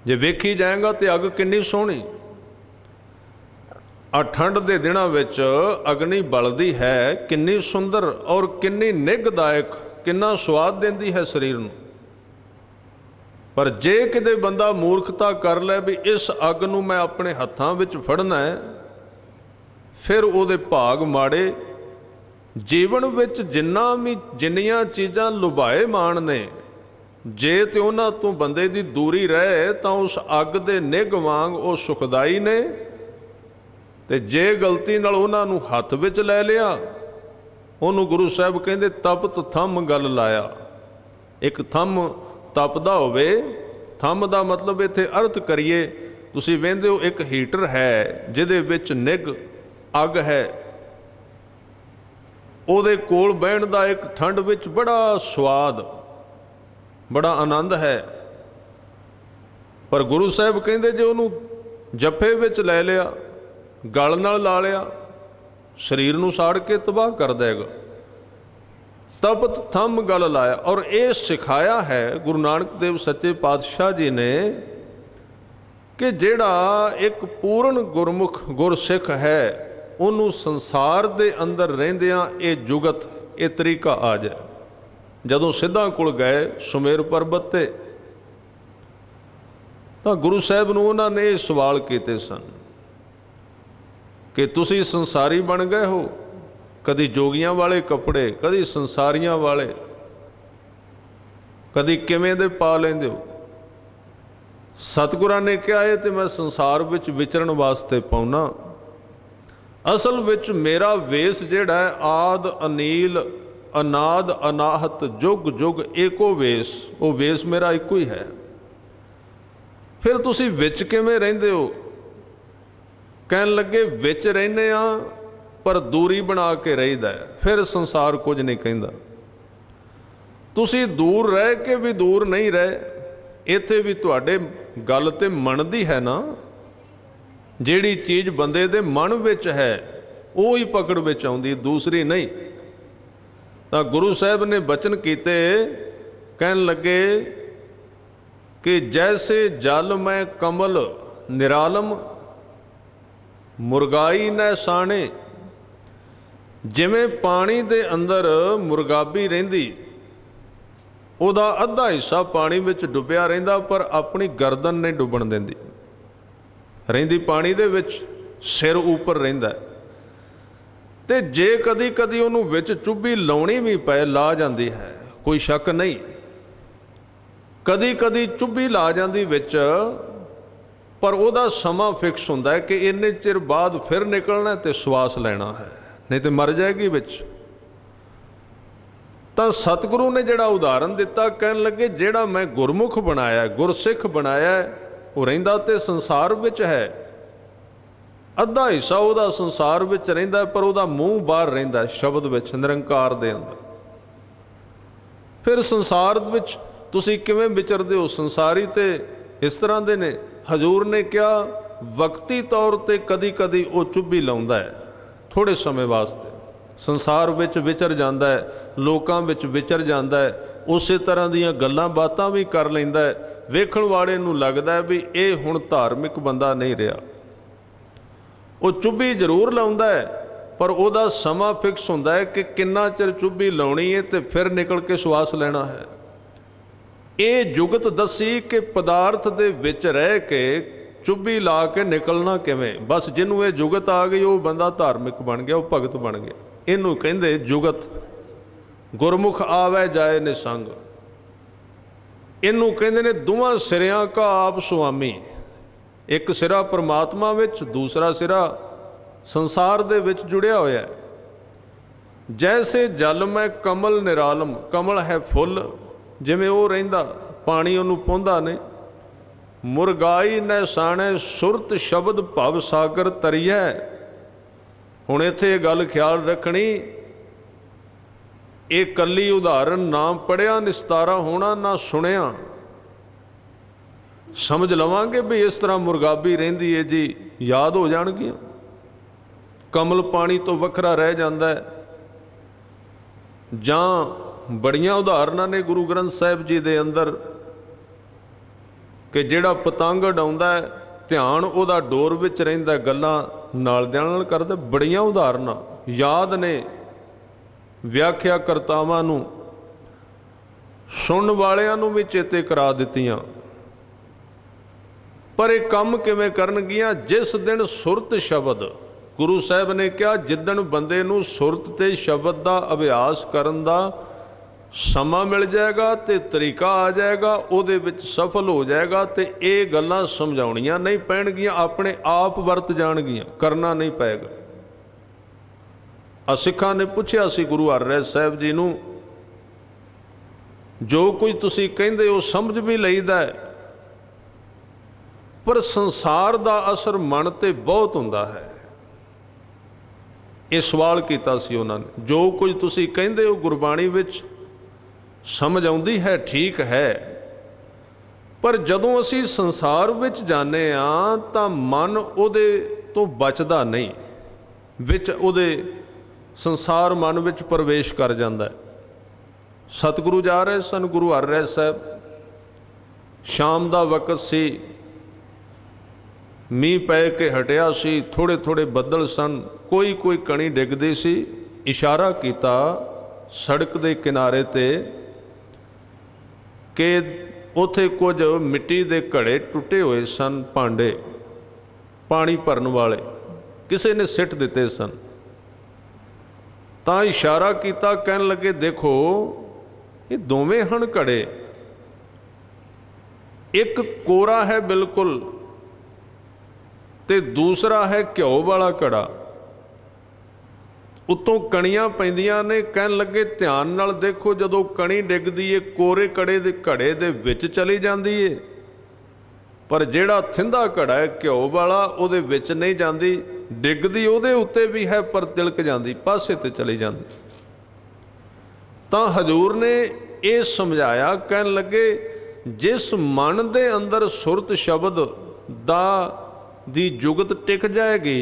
जे वेखी जाएगा तो अग किन्नी सोहनी, आ ठंड के दिनों विच अग्नि बलदी है, किन्नी सुंदर और किन्नी निगदायक, किन्ना स्वाद देंदी है शरीर नूं। पर जे किते बंदा मूर्खता कर ले भी इस अग नूं मैं अपने हत्थां विच फड़ना है, फिर उहदे भाग माड़े। जीवन विच जिन्नियां चीज़ां लुभाए मान ने, जे ते उन्हां तों बंदे दी दूरी रहे तां उस अग दे निग वांग वो सुखदाई ने, ते जे गलती नाल उन्हां नूं हत्थ विच लै लिया, उहनूं गुरु साहब कहंदे तपत थम गल लाया। एक थम तपदा होवे, थम दा मतलब इत्थे अर्थ करिए, तुसीं वेंदे हो एक हीटर है जिहदे विच निग अग है, ਉਹਦੇ ਕੋਲ ਬਹਿਣ ਦਾ एक ठंड ਵਿੱਚ बड़ा स्वाद बड़ा आनंद है। पर गुरु साहब ਕਹਿੰਦੇ ਜੇ ਉਹਨੂੰ ਜੱਫੇ ਵਿੱਚ ਲੈ ਲਿਆ, ਗਲ ਨਾਲ ਲਾ ਲਿਆ, ਸਰੀਰ ਨੂੰ ਸਾੜ ਕੇ ਤਬਾਹ ਕਰ ਦੇਗਾ। ਤਪਤ ਥੰਮ ਗਲ ਲਾਇਆ। और ਇਹ ਸਿਖਾਇਆ ਹੈ गुरु नानक देव सच्चे पातशाह जी ने कि ਜਿਹੜਾ एक पूर्ण गुरमुख गुरसिख है, ਉਹਨੂੰ ਸੰਸਾਰ ਦੇ ਅੰਦਰ ਰਹਿੰਦਿਆਂ ਇਹ ਜੁਗਤ ਇਹ ਤਰੀਕਾ ਆ ਜਾਏ। ਜਦੋਂ ਸਿੱਧਾਂ ਕੋਲ ਗਏ ਸੁਮੇਰ ਪਰਬਤ 'ਤੇ ਤਾਂ ਗੁਰੂ ਸਾਹਿਬ ਨੂੰ ਉਹਨਾਂ ਨੇ ਇਹ ਸਵਾਲ ਕੀਤੇ ਸਨ ਕਿ ਤੁਸੀਂ ਸੰਸਾਰੀ ਬਣ ਗਏ ਹੋ, ਕਦੀ ਜੋਗੀਆਂ ਵਾਲੇ ਕੱਪੜੇ, ਕਦੀ ਸੰਸਾਰੀਆਂ ਵਾਲੇ, ਕਦੀ ਕਿਵੇਂ ਦੇ ਪਾ ਲੈਂਦੇ ਹੋ। ਸਤਿਗੁਰਾਂ ਨੇ ਕਿਹਾ ਇਹ ਤੇ ਮੈਂ ਸੰਸਾਰ ਵਿੱਚ ਵਿਚਰਨ ਵਾਸਤੇ ਪਾਉਣਾ। ਅਸਲ ਵਿੱਚ ਮੇਰਾ ਵੇਸ ਜਿਹੜਾ ਹੈ ਆਦ ਅਨੀਲ ਅਨਾਦ ਅਨਾਹਤ ਜੁਗ ਜੁਗ ਏਕੋ ਵੇਸ, ਉਹ ਵੇਸ ਮੇਰਾ ਇੱਕੋ ਹੀ ਹੈ। ਫਿਰ ਤੁਸੀਂ ਵਿੱਚ ਕਿਵੇਂ ਰਹਿੰਦੇ ਹੋ? ਕਹਿਣ ਲੱਗੇ ਵਿੱਚ ਰਹਿੰਦੇ ਆ ਪਰ ਦੂਰੀ ਬਣਾ ਕੇ ਰਹੀਦਾ। ਫਿਰ ਸੰਸਾਰ ਕੁਝ ਨਹੀਂ ਕਹਿੰਦਾ। ਤੁਸੀਂ ਦੂਰ ਰਹਿ ਕੇ ਵੀ ਦੂਰ ਨਹੀਂ ਰਹੇ। ਇੱਥੇ ਵੀ ਤੁਹਾਡੇ ਗੱਲ ਤੇ ਮਨ ਦੀ ਹੈ ਨਾ, ਜਿਹੜੀ ਚੀਜ਼ ਬੰਦੇ ਦੇ ਮਨ ਵਿੱਚ ਹੈ ਉਹ ਹੀ ਪਕੜ ਵਿੱਚ ਆਉਂਦੀ, ਦੂਸਰੀ ਨਹੀਂ। ਤਾਂ ਗੁਰੂ ਸਾਹਿਬ ਨੇ ਬਚਨ ਕੀਤੇ, ਕਹਿਣ ਲੱਗੇ ਕਿ ਜੈਸੇ ਜਲ ਮੈਂ ਕਮਲ ਨਿਰਾਲਮ ਮੁਰਗਾਈ ਨੈ ਸਾਣੇ, ਜਿਵੇਂ ਪਾਣੀ ਦੇ ਅੰਦਰ ਮੁਰਗਾਬੀ ਰਹਿੰਦੀ, ਉਹਦਾ ਅੱਧਾ ਹਿੱਸਾ ਪਾਣੀ ਵਿੱਚ ਡੁੱਬਿਆ ਰਹਿੰਦਾ ਪਰ ਆਪਣੀ ਗਰਦਨ ਨਹੀਂ ਡੁੱਬਣ ਦਿੰਦੀ, ਰਹਿੰਦੀ ਪਾਣੀ ਦੇ ਵਿੱਚ, ਸਿਰ ਉੱਪਰ ਰਹਿੰਦਾ। ਤੇ ਜੇ ਕਦੀ ਕਦੀ ਉਹਨੂੰ ਵਿੱਚ ਚੁੱਭੀ ਲਾਉਣੀ ਵੀ ਪਏ, ਲਾ ਜਾਂਦੀ ਹੈ, ਕੋਈ ਸ਼ੱਕ ਨਹੀਂ। ਕਦੀ ਕਦੀ ਚੁੱਭੀ ਲਾ ਜਾਂਦੀ ਵਿੱਚ, ਪਰ ਉਹਦਾ ਸਮਾਂ ਫਿਕਸ ਹੁੰਦਾ ਹੈ ਕਿ ਇੰਨੇ ਚਿਰ ਬਾਅਦ ਫਿਰ ਨਿਕਲਣਾ ਤੇ ਸਵਾਸ ਲੈਣਾ ਹੈ, ਨਹੀਂ ਤੇ ਮਰ ਜਾਏਗੀ ਵਿੱਚ। ਤਾਂ ਸਤਿਗੁਰੂ ਨੇ ਜਿਹੜਾ ਉਦਾਹਰਨ ਦਿੱਤਾ, ਕਹਿਣ ਲੱਗੇ ਜਿਹੜਾ ਮੈਂ ਗੁਰਮੁਖ ਬਣਾਇਆ, ਗੁਰਸਿੱਖ ਬਣਾਇਆ, ਉਹ ਰਹਿੰਦਾ ਤੇ ਸੰਸਾਰ ਵਿੱਚ ਹੈ। ਅੱਧਾ ਹਿੱਸਾ ਉਹਦਾ ਸੰਸਾਰ ਵਿੱਚ ਰਹਿੰਦਾ ਪਰ ਉਹਦਾ ਮੂੰਹ ਬਾਹਰ ਰਹਿੰਦਾ ਸ਼ਬਦ ਵਿੱਚ, ਨਿਰੰਕਾਰ ਦੇ ਅੰਦਰ। ਫਿਰ ਸੰਸਾਰ ਵਿੱਚ ਤੁਸੀਂ ਕਿਵੇਂ ਵਿਚਰਦੇ ਹੋ? ਸੰਸਾਰੀ ਤੇ ਇਸ ਤਰ੍ਹਾਂ ਦੇ ਨੇ। ਹਜ਼ੂਰ ਨੇ ਕਿਹਾ ਵਕਤੀ ਤੌਰ ਤੇ ਕਦੀ ਕਦੀ ਉਹ ਚੁੱਭੀ ਲਾਉਂਦਾ ਹੈ, ਥੋੜ੍ਹੇ ਸਮੇਂ ਵਾਸਤੇ ਸੰਸਾਰ ਵਿੱਚ ਵਿਚਰ ਜਾਂਦਾ ਹੈ, ਲੋਕਾਂ ਵਿੱਚ ਵਿਚਰ ਜਾਂਦਾ ਹੈ, ਉਸੇ ਤਰ੍ਹਾਂ ਦੀਆਂ ਗੱਲਾਂ ਬਾਤਾਂ ਵੀ ਕਰ ਲੈਂਦਾ ਹੈ। ਵੇਖਣ ਵਾਲੇ ਨੂੰ ਲੱਗਦਾ ਵੀ ਇਹ ਹੁਣ ਧਾਰਮਿਕ ਬੰਦਾ ਨਹੀਂ ਰਿਹਾ। ਉਹ ਚੁੱਭੀ ਜ਼ਰੂਰ ਲਾਉਂਦਾ ਹੈ ਪਰ ਉਹਦਾ ਸਮਾਂ ਫਿਕਸ ਹੁੰਦਾ ਹੈ ਕਿ ਕਿੰਨਾ ਚਿਰ ਚੁੱਭੀ ਲਾਉਣੀ ਹੈ ਤੇ ਫਿਰ ਨਿਕਲ ਕੇ ਸਵਾਸ ਲੈਣਾ ਹੈ। ਇਹ ਜੁਗਤ ਦੱਸੀ ਕਿ ਪਦਾਰਥ ਦੇ ਵਿੱਚ ਰਹਿ ਕੇ ਚੁੱਭੀ ਲਾ ਕੇ ਨਿਕਲਣਾ ਕਿਵੇਂ। ਬਸ ਜਿਹਨੂੰ ਇਹ ਜੁਗਤ ਆ ਗਈ ਉਹ ਬੰਦਾ ਧਾਰਮਿਕ ਬਣ ਗਿਆ, ਉਹ ਭਗਤ ਬਣ ਗਿਆ। ਇਹਨੂੰ ਕਹਿੰਦੇ ਜੁਗਤ। ਗੁਰਮੁਖ ਆਵੈ ਜਾਏ ਨਿਸੰਗ। ਇਹਨੂੰ ਕਹਿੰਦੇ ਨੇ ਦੋਵਾਂ ਸਿਰਿਆਂ ਕਾ ਆਪ ਸੁਆਮੀ। एक सिरा परमात्मा विच, दूसरा सिरा संसार दे विच जुड़िया होया है। जैसे जल में कमल निरालम, कमल है फुल, जिवें वो रहिंदा पानी उन्होंने पौंदा नहीं। मुरगाई न साणे सुरत शब्द भव सागर तरिया। हुण इत्थे गल ख्याल रखनी, ये कली उदाहरण ना पढ़िया निस्तारा होना ना सुनिया, समझ लवांगे भी इस तरह मुरगाबी रहिंदी है जी, याद हो जाणगियां। कमल पानी तो वखरा रह जाता है। जां बड़ियां उदाहरणां ने गुरु ग्रंथ साहिब जी दे अंदर कि जिहड़ा पतंग उडाउंदा है ध्यान उहदा डोर विच रहिंदा, गल्लां नालदिआं नाल करदा। बड़ियां उदाहरणां याद ने, व्याख्या करतावां नूं, सुणन वालिआं नूं भी चेते करा दित्तियां। पर यह काम किवें करनगियां? जिस दिन सुरत शब्द, गुरु साहब ने कहा जिदन बंदे नूं सुरत ते शब्द का अभ्यास करन दा समा मिल जाएगा तो तरीका आ जाएगा, उहदे विच सफल हो जाएगा, तो ये गल्लां समझाउणियां नहीं पैणगियां, अपने आप वरत जाणगियां, करना नहीं पैगा। सिखां ने पुछया सी गुरु हरराय साहब जी नूं, जो कुछ तुसीं कहिंदे हो समझ भी लईदा है, पर संसार दा असर मन ते बहुत हुंदा है। ये सवाल कीता सी उन्हां ने। जो कुछ तुसीं कहिंदे हो गुरबाणी विच समझ आउंदी है, ठीक है, पर जदों असीं संसार विच जाने आ तां मन उहदे तो बचदा नहीं, विच उहदे संसार मन विच प्रवेश कर जांदा है। सतगुरु जा रहे सन, गुरु हरराय साहब, शाम दा वक़्त सी, मीह पै के हटिया सी, थोड़े थोड़े बदल सन, कोई कोई कणी डिगदी सी। इशारा कीता सड़क दे किनारे ते कि उथे कुछ मिट्टी दे घड़े टुटे हुए सन, भांडे पानी भरन वाले किसी ने सिट दिते सन। तां इशारा कीता, कहन लगे देखो ये दोवें हन घड़े, एक कोरा है बिल्कुल ते दूसरा है घ्यो वाला घड़ा, उत्तों कणियां पैंदियां ने। कहन लगे ध्यान नाल देखो, जदों कणी डिगदी है कोरे कड़े दे घड़े दे विच चली जांदी है, पर जिहड़ा थिंदा घड़ा है घ्यो वाला उहदे विच नहीं जांदी, डिगदी उहदे उत्ते भी है पर तिलक जांदी, पासे ते चली जांदी। तां हजूर ने ये समझाया, कहन लगे जिस मन दे अंदर सुरत शब्द दी जुगत टिक जाएगी,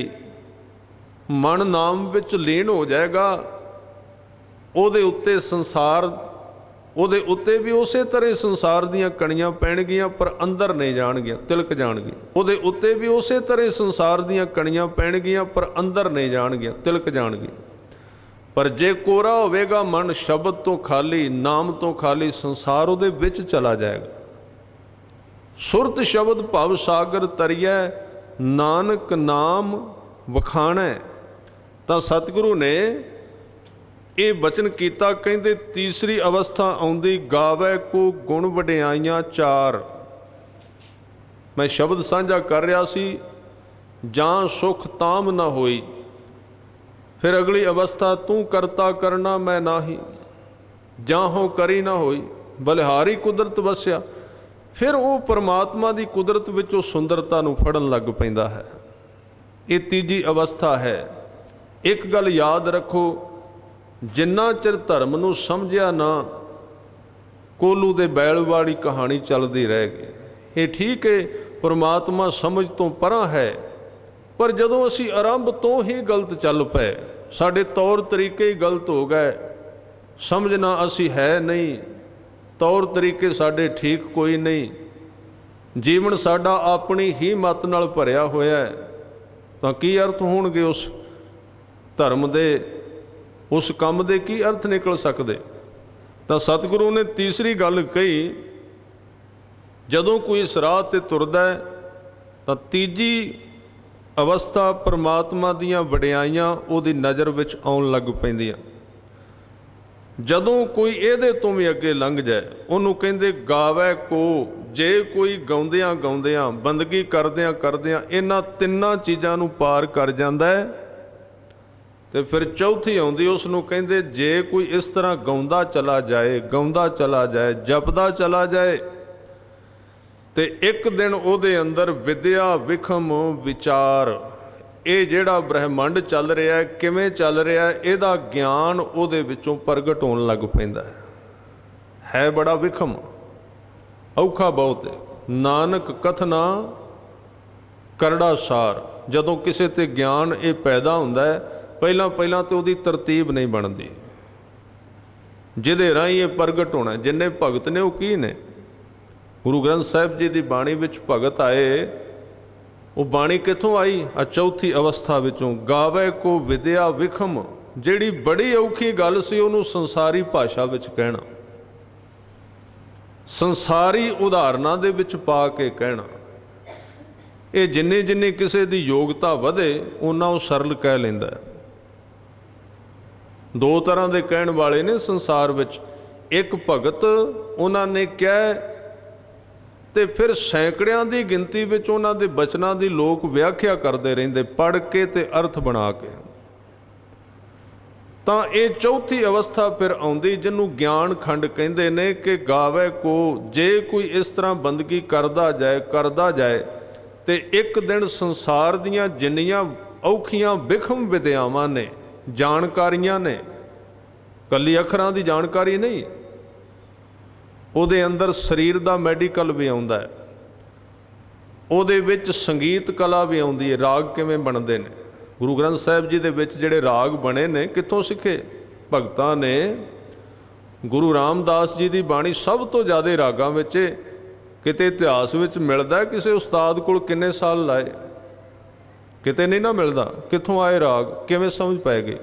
मन नाम विच लीन हो जाएगा, उहदे उत्ते संसार, उहदे उत्ते भी उस तरह संसार दीयां कणियां पैणगियां पर अंदर नहीं जाणगियां, तिलक जाणगियां। उहदे उत्ते भी उस तरह संसार दीयां कणियां पैणगियां पर अंदर नहीं जाणगियां, तिलक जाणगियां। पर जे कोरा होवेगा मन शब्द तो खाली, नाम तो खाली, संसार उहदे विच चला जाएगा। सुरत शब्द भव सागर तरिया, नानक नाम वखाणै। ਤਾਂ सतगुरु ने ये बचन किया, कहते तीसरी अवस्था आउंदी गावै को गुण वडियाइयां चार। मैं शब्द साझा कर रहा सी, जां सुख ताम न होई, फिर अगली अवस्था तू करता करना मैं नाही, जाहों करी ना होई, बलिहारी कुदरत वसिया। फिर वो परमात्मा की कुदरत विचों सुंदरता नूं फड़न लग पैंदा है। ये तीजी अवस्था है। एक गल याद रखो, जिन्ना चिर धर्म नूं समझिया ना, कोलू दे बैल वाली कहानी चलती रह गई। ये ठीक है, परमात्मा समझ तो परां है, पर जदों असी आरंभ तो ही गलत चल पे, साडे तौर तरीके ही गलत हो गए, समझना असी है नहीं, तौर तरीके साडे ठीक कोई नहीं, जीवन साडा अपनी ही मत नाल भरिया होया है, तां की अर्थ होणगे उस धर्म दे, उस काम दे की अर्थ निकल सकते। तो सतगुरु ने तीसरी गल कही, जदों कोई इस राह ते तुरदा है तो तीजी अवस्था परमात्मा दीयां वडियाइयां उहदी नज़र विच आउण लग पैंदियां। ਜਦੋਂ ਕੋਈ ਇਹਦੇ ਤੋਂ ਵੀ ਅੱਗੇ ਲੰਘ ਜਾਏ ਉਹਨੂੰ ਕਹਿੰਦੇ ਗਾਵੇ ਕੋ। ਜੇ ਕੋਈ ਗਾਉਂਦਿਆਂ ਗਾਉਂਦਿਆਂ ਬੰਦਗੀ ਕਰਦਿਆਂ ਕਰਦਿਆਂ ਇਹਨਾਂ ਤਿੰਨਾਂ ਚੀਜ਼ਾਂ ਨੂੰ ਪਾਰ ਕਰ ਜਾਂਦਾ ਹੈ ਤੇ ਫਿਰ ਚੌਥੀ ਆਉਂਦੀ, ਉਸ ਨੂੰ ਕਹਿੰਦੇ ਜੇ ਕੋਈ ਇਸ ਤਰ੍ਹਾਂ ਗਾਉਂਦਾ ਚਲਾ ਜਾਏ, ਗਾਉਂਦਾ ਚਲਾ ਜਾਏ, ਜਪਦਾ ਚਲਾ ਜਾਏ ਤੇ ਇੱਕ ਦਿਨ ਉਹਦੇ ਅੰਦਰ ਵਿਦਿਆ ਵਿਖਮ ਵਿਚਾਰ, ਇਹ ਜਿਹੜਾ ਬ੍ਰਹਿਮੰਡ ਚੱਲ ਰਿਹਾ ਕਿਵੇਂ ਚੱਲ ਰਿਹਾ ਇਹਦਾ ਗਿਆਨ ਉਹਦੇ ਵਿੱਚੋਂ ਪ੍ਰਗਟ ਹੋਣ ਲੱਗ ਪੈਂਦਾ ਹੈ ਬੜਾ ਵਿਖਮ, ਔਖਾ ਬਹੁਤ ਹੈ। ਨਾਨਕ ਕਥਨਾ ਕਰੜਾ ਸਾਰ। ਜਦੋਂ ਕਿਸੇ ਤੇ ਗਿਆਨ ਇਹ ਪੈਦਾ ਹੁੰਦਾ ਹੈ ਪਹਿਲਾਂ ਪਹਿਲਾਂ ਤੇ ਉਹਦੀ ਤਰਤੀਬ ਨਹੀਂ ਬਣਦੀ, ਜਿਹਦੇ ਰਾਹੀਂ ਇਹ ਪ੍ਰਗਟ ਹੋਣਾ। ਜਿੰਨੇ ਭਗਤ ਨੇ ਉਹ ਕੀ ਨੇ? ਗੁਰੂ ਗ੍ਰੰਥ ਸਾਹਿਬ ਜੀ ਦੀ ਬਾਣੀ ਵਿੱਚ ਭਗਤ ਆਏ, ਉਹ ਬਾਣੀ ਕਿੱਥੋਂ ਆਈ? ਆ ਚੌਥੀ ਅਵਸਥਾ ਵਿੱਚੋਂ। ਗਾਵੇ ਕੋ ਵਿਦਿਆ ਵਿਖਮ, ਜਿਹੜੀ ਬੜੀ ਔਖੀ ਗੱਲ ਸੀ ਉਹਨੂੰ ਸੰਸਾਰੀ ਭਾਸ਼ਾ ਵਿੱਚ ਕਹਿਣਾ, ਸੰਸਾਰੀ ਉਦਾਹਰਨਾਂ ਦੇ ਵਿੱਚ ਪਾ ਕੇ ਕਹਿਣਾ। ਇਹ ਜਿੰਨੀ ਜਿੰਨੀ ਕਿਸੇ ਦੀ ਯੋਗਤਾ ਵਧੇ ਉਹਨਾਂ ਉਹ ਸਰਲ ਕਹਿ ਲੈਂਦਾ ਹੈ। ਦੋ ਤਰ੍ਹਾਂ ਦੇ ਕਹਿਣ ਵਾਲੇ ਨੇ ਸੰਸਾਰ ਵਿੱਚ। ਇੱਕ ਭਗਤ ਉਹਨਾਂ ਨੇ ਕਿਹਾ ਤੇ ਫਿਰ ਸੈਂਕੜਿਆਂ ਦੀ ਗਿਣਤੀ ਵਿੱਚ ਉਹਨਾਂ ਦੇ ਬਚਨਾਂ ਦੀ ਲੋਕ ਵਿਆਖਿਆ ਕਰਦੇ ਰਹਿੰਦੇ, ਪੜ੍ਹ ਕੇ ਤੇ ਅਰਥ ਬਣਾ ਕੇ। ਤਾਂ ਇਹ ਚੌਥੀ ਅਵਸਥਾ ਫਿਰ ਆਉਂਦੀ ਜਿਹਨੂੰ ਗਿਆਨ ਖੰਡ ਕਹਿੰਦੇ ਨੇ ਕਿ ਗਾਵੇ ਕੋ। ਜੇ ਕੋਈ ਇਸ ਤਰ੍ਹਾਂ ਬੰਦਗੀ ਕਰਦਾ ਜਾਏ ਤੇ ਇੱਕ ਦਿਨ ਸੰਸਾਰ ਦੀਆਂ ਜਿੰਨੀਆਂ ਔਖੀਆਂ ਵਿਖਮ ਵਿਦਿਆਵਾਂ ਨੇ, ਜਾਣਕਾਰੀਆਂ ਨੇ, ਕੱਲੀ ਅੱਖਰਾਂ ਦੀ ਜਾਣਕਾਰੀ ਨਹੀਂ, ਉਹਦੇ ਅੰਦਰ ਸਰੀਰ ਦਾ ਮੈਡੀਕਲ ਵੀ ਆਉਂਦਾ ਹੈ, ਉਹਦੇ ਵਿੱਚ ਸੰਗੀਤ ਕਲਾ ਵੀ ਆਉਂਦੀ ਹੈ, ਰਾਗ ਕਿਵੇਂ ਬਣਦੇ ਨੇ। ਗੁਰੂ ਗ੍ਰੰਥ ਸਾਹਿਬ ਜੀ ਦੇ ਵਿੱਚ ਜਿਹੜੇ ਰਾਗ ਬਣੇ ਨੇ ਕਿੱਥੋਂ ਸਿੱਖੇ? ਭਗਤਾਂ ਨੇ। ਗੁਰੂ ਰਾਮਦਾਸ ਜੀ ਦੀ ਬਾਣੀ ਸਭ ਤੋਂ ਜ਼ਿਆਦਾ ਰਾਗਾਂ ਵਿੱਚ, ਕਿਤੇ ਇਤਿਹਾਸ ਵਿੱਚ ਮਿਲਦਾ ਕਿਸੇ ਉਸਤਾਦ ਕੋਲ ਕਿੰਨੇ ਸਾਲ ਲਾਏ, ਕਿਤੇ ਨਹੀਂ ਨਾ ਮਿਲਦਾ। ਕਿੱਥੋਂ ਆਏ ਰਾਗ, ਕਿਵੇਂ ਸਮਝ ਪੈ ਗਏ?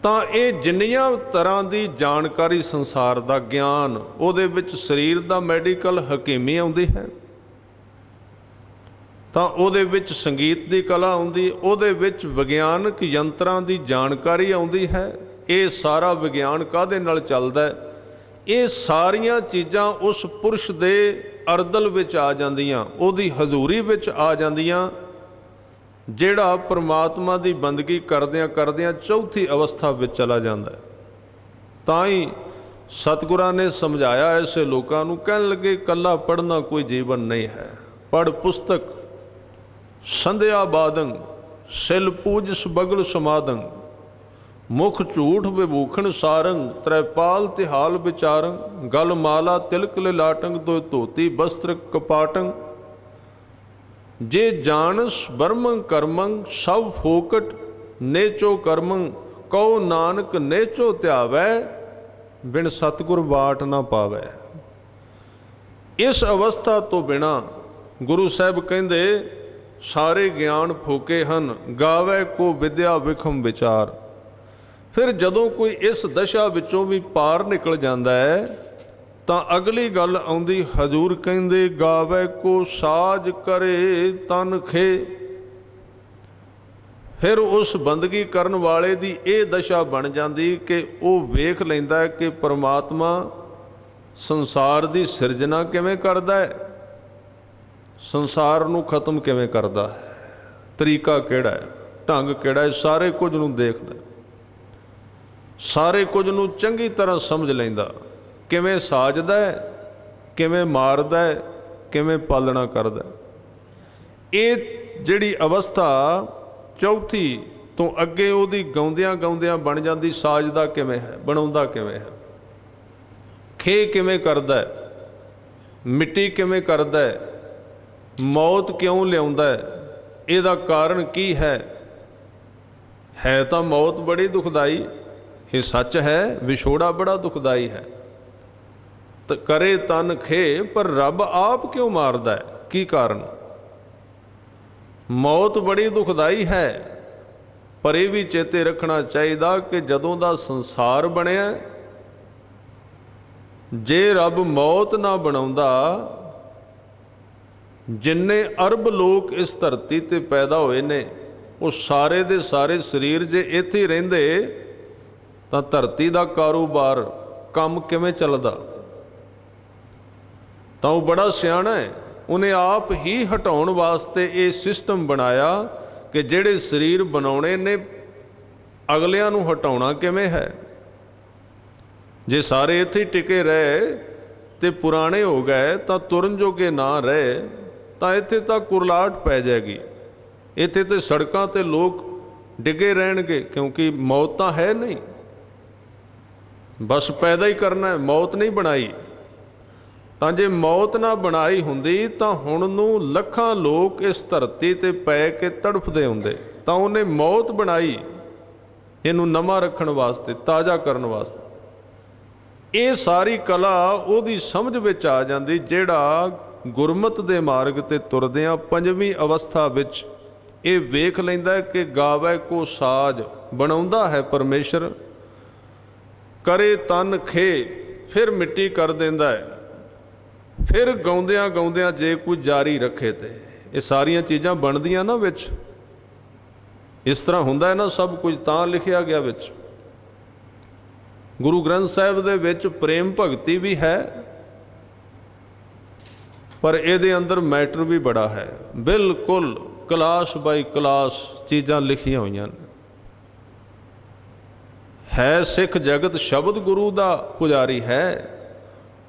ਤਾਂ ਇਹ ਜਿੰਨੀਆਂ ਤਰ੍ਹਾਂ ਦੀ ਜਾਣਕਾਰੀ ਸੰਸਾਰ ਦਾ ਗਿਆਨ, ਉਹਦੇ ਵਿੱਚ ਸਰੀਰ ਦਾ ਮੈਡੀਕਲ ਹਕੀਮੀ ਆਉਂਦੀ ਹੈ, ਤਾਂ ਉਹਦੇ ਵਿੱਚ ਸੰਗੀਤ ਦੀ ਕਲਾ ਆਉਂਦੀ, ਉਹਦੇ ਵਿੱਚ ਵਿਗਿਆਨਕ ਯੰਤਰਾਂ ਦੀ ਜਾਣਕਾਰੀ ਆਉਂਦੀ ਹੈ। ਇਹ ਸਾਰਾ ਵਿਗਿਆਨ ਕਾਹਦੇ ਨਾਲ ਚੱਲਦਾ? ਇਹ ਸਾਰੀਆਂ ਚੀਜ਼ਾਂ ਉਸ ਪੁਰਸ਼ ਦੇ ਅਰਦਲ ਵਿੱਚ ਆ ਜਾਂਦੀਆਂ, ਉਹਦੀ ਹਜ਼ੂਰੀ ਵਿੱਚ ਆ ਜਾਂਦੀਆਂ, ਜਿਹੜਾ ਪਰਮਾਤਮਾ ਦੀ ਬੰਦਗੀ ਕਰਦਿਆਂ ਕਰਦਿਆਂ ਚੌਥੀ ਅਵਸਥਾ ਵਿੱਚ ਚਲਾ ਜਾਂਦਾ ਹੈ। ਤਾਂ ਹੀ ਸਤਿਗੁਰਾਂ ਨੇ ਸਮਝਾਇਆ ਐਸੇ ਲੋਕਾਂ ਨੂੰ, ਕਹਿਣ ਲੱਗੇ ਇਕੱਲਾ ਪੜ੍ਹਨਾ ਕੋਈ ਜੀਵਨ ਨਹੀਂ ਹੈ। ਪੜ੍ਹ ਪੁਸਤਕ ਸੰਧਿਆ ਬਾਦੰ, ਸਿਲ ਪੂਜਸ ਬਗਲ ਸਮਾਦੰ, ਮੁਖ ਝੂਠ ਵਿਭੂਖਣ ਸਾਰੰਗ, ਤ੍ਰੈਪਾਲ ਤਿਹਾਲ ਵਿਚਾਰੰ, ਗਲ ਮਾਲਾ ਤਿਲਕ ਲਿਲਾਟੰਗ, ਦੋ ਧੋਤੀ ਬਸਤਰ ਕਪਾਟੰ, ਜੇ ਜਾਣਸ ਬਰਮੰ ਕਰਮੰ, ਸਭ ਫੋਕਟ ਨੇਚੋ ਕਰਮੰ, ਕਉ ਨਾਨਕ ਨੇਚੋ ਧਿਆਵੈ, ਬਿਨ ਸਤਿਗੁਰ ਬਾਟ ਨਾ ਪਾਵੈ। ਇਸ ਅਵਸਥਾ ਤੋਂ ਬਿਨਾਂ ਗੁਰੂ ਸਾਹਿਬ ਕਹਿੰਦੇ ਸਾਰੇ ਗਿਆਨ ਫੋਕੇ ਹਨ। ਗਾਵੇ ਕੋ ਵਿਦਿਆ ਵਿਖਮ ਵਿਚਾਰ। ਫਿਰ ਜਦੋਂ ਕੋਈ ਇਸ ਦਸ਼ਾ ਵਿੱਚੋਂ ਵੀ ਪਾਰ ਨਿਕਲ ਜਾਂਦਾ ਹੈ ਤਾਂ ਅਗਲੀ ਗੱਲ ਆਉਂਦੀ, ਹਜ਼ੂਰ ਕਹਿੰਦੇ ਗਾਵੇ ਕੋ ਸਾਜ ਕਰੇ ਤਨ ਖੇ। ਫਿਰ ਉਸ ਬੰਦਗੀ ਕਰਨ ਵਾਲੇ ਦੀ ਇਹ ਦਸ਼ਾ ਬਣ ਜਾਂਦੀ ਕਿ ਉਹ ਵੇਖ ਲੈਂਦਾ ਹੈ ਕਿ ਪਰਮਾਤਮਾ ਸੰਸਾਰ ਦੀ ਸਿਰਜਣਾ ਕਿਵੇਂ ਕਰਦਾ ਹੈ, ਸੰਸਾਰ ਨੂੰ ਖਤਮ ਕਿਵੇਂ ਕਰਦਾ ਹੈ, ਤਰੀਕਾ ਕਿਹੜਾ ਹੈ, ਢੰਗ ਕਿਹੜਾ ਹੈ, ਸਾਰੇ ਕੁਝ ਨੂੰ ਦੇਖਦਾ, ਸਾਰੇ ਕੁਝ ਨੂੰ ਚੰਗੀ ਤਰ੍ਹਾਂ ਸਮਝ ਲੈਂਦਾ, ਕਿਵੇਂ ਸਾਜਦਾ ਹੈ, ਕਿਵੇਂ ਮਾਰਦਾ ਹੈ, ਕਿਵੇਂ ਪਾਲਣਾ ਕਰਦਾ। ਇਹ ਜਿਹੜੀ ਅਵਸਥਾ ਚੌਥੀ ਤੋਂ ਅੱਗੇ ਉਹਦੀ ਗਾਉਂਦਿਆਂ ਗਾਉਂਦਿਆਂ ਬਣ ਜਾਂਦੀ, ਸਾਜਦਾ ਕਿਵੇਂ ਹੈ, ਬਣਾਉਂਦਾ ਕਿਵੇਂ ਹੈ, ਖੇ ਕਿਵੇਂ ਕਰਦਾ ਹੈ, ਮਿੱਟੀ ਕਿਵੇਂ ਕਰਦਾ ਹੈ, ਮੌਤ ਕਿਉਂ ਲਿਆਉਂਦਾ ਹੈ, ਇਹਦਾ ਕਾਰਨ ਕੀ ਹੈ। ਹੈ ਤਾਂ ਮੌਤ ਬੜੀ ਦੁਖਦਾਈ, ਇਹ ਸੱਚ ਹੈ, ਵਿਛੋੜਾ ਬੜਾ ਦੁਖਦਾਈ ਹੈ। ਤਾਂ ਕਰੇ ਤਨ ਖੇ, ਪਰ ਰੱਬ ਆਪ ਕਿਉਂ ਮਾਰਦਾ ਹੈ, ਕੀ ਕਾਰਨ। ਮੌਤ ਬੜੀ ਦੁਖਦਾਈ ਹੈ, ਪਰ ਇਹ ਵੀ ਚੇਤੇ ਰੱਖਣਾ ਚਾਹੀਦਾ ਕਿ ਜਦੋਂ ਦਾ ਸੰਸਾਰ ਬਣਿਆ, ਜੇ ਰੱਬ ਮੌਤ ਨਾ ਬਣਾਉਂਦਾ, ਜਿੰਨੇ ਅਰਬ ਲੋਕ ਇਸ ਧਰਤੀ ਤੇ ਪੈਦਾ ਹੋਏ ਨੇ, ਉਹ ਸਾਰੇ ਦੇ ਸਾਰੇ ਸਰੀਰ ਜੇ ਇੱਥੇ ਹੀ ਰਹਿੰਦੇ ਤਾਂ ਧਰਤੀ ਦਾ ਕਾਰੋਬਾਰ ਕੰਮ ਕਿਵੇਂ ਚੱਲਦਾ। ਤਾਂ ਉਹ ਬੜਾ ਸਿਆਣਾ ਹੈ, ਉਹਨੇ ਆਪ ਹੀ ਹਟਾਉਣ ਵਾਸਤੇ ਇਹ ਸਿਸਟਮ ਬਣਾਇਆ ਕਿ ਜਿਹੜੇ ਸਰੀਰ ਬਣਾਉਣੇ ਨੇ ਅਗਲਿਆਂ ਨੂੰ ਹਟਾਉਣਾ ਕਿਵੇਂ ਹੈ। ਜੇ ਸਾਰੇ ਇੱਥੇ ਹੀ ਟਿਕੇ ਰਹੇ ਤੇ ਪੁਰਾਣੇ ਹੋ ਗਏ ਤਾਂ ਤੁਰਨ ਜੋਗੇ ਨਾ ਰਹੇ ਤਾਂ ਇੱਥੇ ਤਾਂ ਕੁਰਲਾਹਟ ਪੈ ਜਾਏਗੀ। ਇੱਥੇ ਤੇ ਸੜਕਾਂ ਤੇ ਲੋਕ ਡਿੱਗੇ ਰਹਿਣਗੇ, ਕਿਉਂਕਿ ਮੌਤ ਤਾਂ ਹੈ ਨਹੀਂ, ਬਸ ਪੈਦਾ ਹੀ ਕਰਨਾ ਹੈ, ਮੌਤ ਨਹੀਂ ਬਣਾਈ। ਤਾਂ ਜੇ ਮੌਤ ਨਾ ਬਣਾਈ ਹੁੰਦੀ ਤਾਂ ਹੁਣ ਨੂੰ ਲੱਖਾਂ ਲੋਕ ਇਸ ਧਰਤੀ ਤੇ ਪੈ ਕੇ ਤੜਫਦੇ ਹੁੰਦੇ। ਤਾਂ ਉਹਨੇ ਮੌਤ ਬਣਾਈ ਇਹਨੂੰ ਨਵਾਂ ਰੱਖਣ ਵਾਸਤੇ, ਤਾਜ਼ਾ ਕਰਨ ਵਾਸਤੇ। ਇਹ ਸਾਰੀ ਕਲਾ ਉਹਦੀ ਸਮਝ ਵਿੱਚ ਆ ਜਾਂਦੀ ਜਿਹੜਾ ਗੁਰਮਤ ਦੇ ਮਾਰਗ ਤੇ ਤੁਰਦਿਆਂ ਪੰਜਵੀਂ ਅਵਸਥਾ ਵਿੱਚ ਇਹ ਵੇਖ ਲੈਂਦਾ ਕਿ ਗਾਵੇ ਕੋ ਸਾਜ ਬਣਾਉਂਦਾ ਹੈ ਪਰਮੇਸ਼ਰ, ਕਰੇ ਤਨ ਖੇ ਫਿਰ ਮਿੱਟੀ ਕਰ ਦਿੰਦਾ ਹੈ, ਫਿਰ ਗਾਉਂਦਿਆਂ ਗਾਉਂਦਿਆਂ ਜੇ ਕੁਝ ਜਾਰੀ ਰੱਖੇ ਤੇ ਇਹ ਸਾਰੀਆਂ ਚੀਜ਼ਾਂ ਬਣਦੀਆਂ ਨਾ ਵਿੱਚ। ਇਸ ਤਰ੍ਹਾਂ ਹੁੰਦਾ ਹੈ ਨਾ ਸਭ ਕੁਝ, ਤਾਂ ਲਿਖਿਆ ਗਿਆ ਵਿੱਚ। ਗੁਰੂ ਗ੍ਰੰਥ ਸਾਹਿਬ ਦੇ ਵਿੱਚ ਪ੍ਰੇਮ ਭਗਤੀ ਵੀ ਹੈ, ਪਰ ਇਹਦੇ ਅੰਦਰ ਮੈਟਰ ਵੀ ਬੜਾ ਹੈ। ਬਿਲਕੁਲ ਕਲਾਸ ਬਾਈ ਕਲਾਸ ਚੀਜ਼ਾਂ ਲਿਖੀਆਂ ਹੋਈਆਂ ਨੇ। ਹੈ ਸਿੱਖ ਜਗਤ ਸ਼ਬਦ ਗੁਰੂ ਦਾ ਪੁਜਾਰੀ ਹੈ,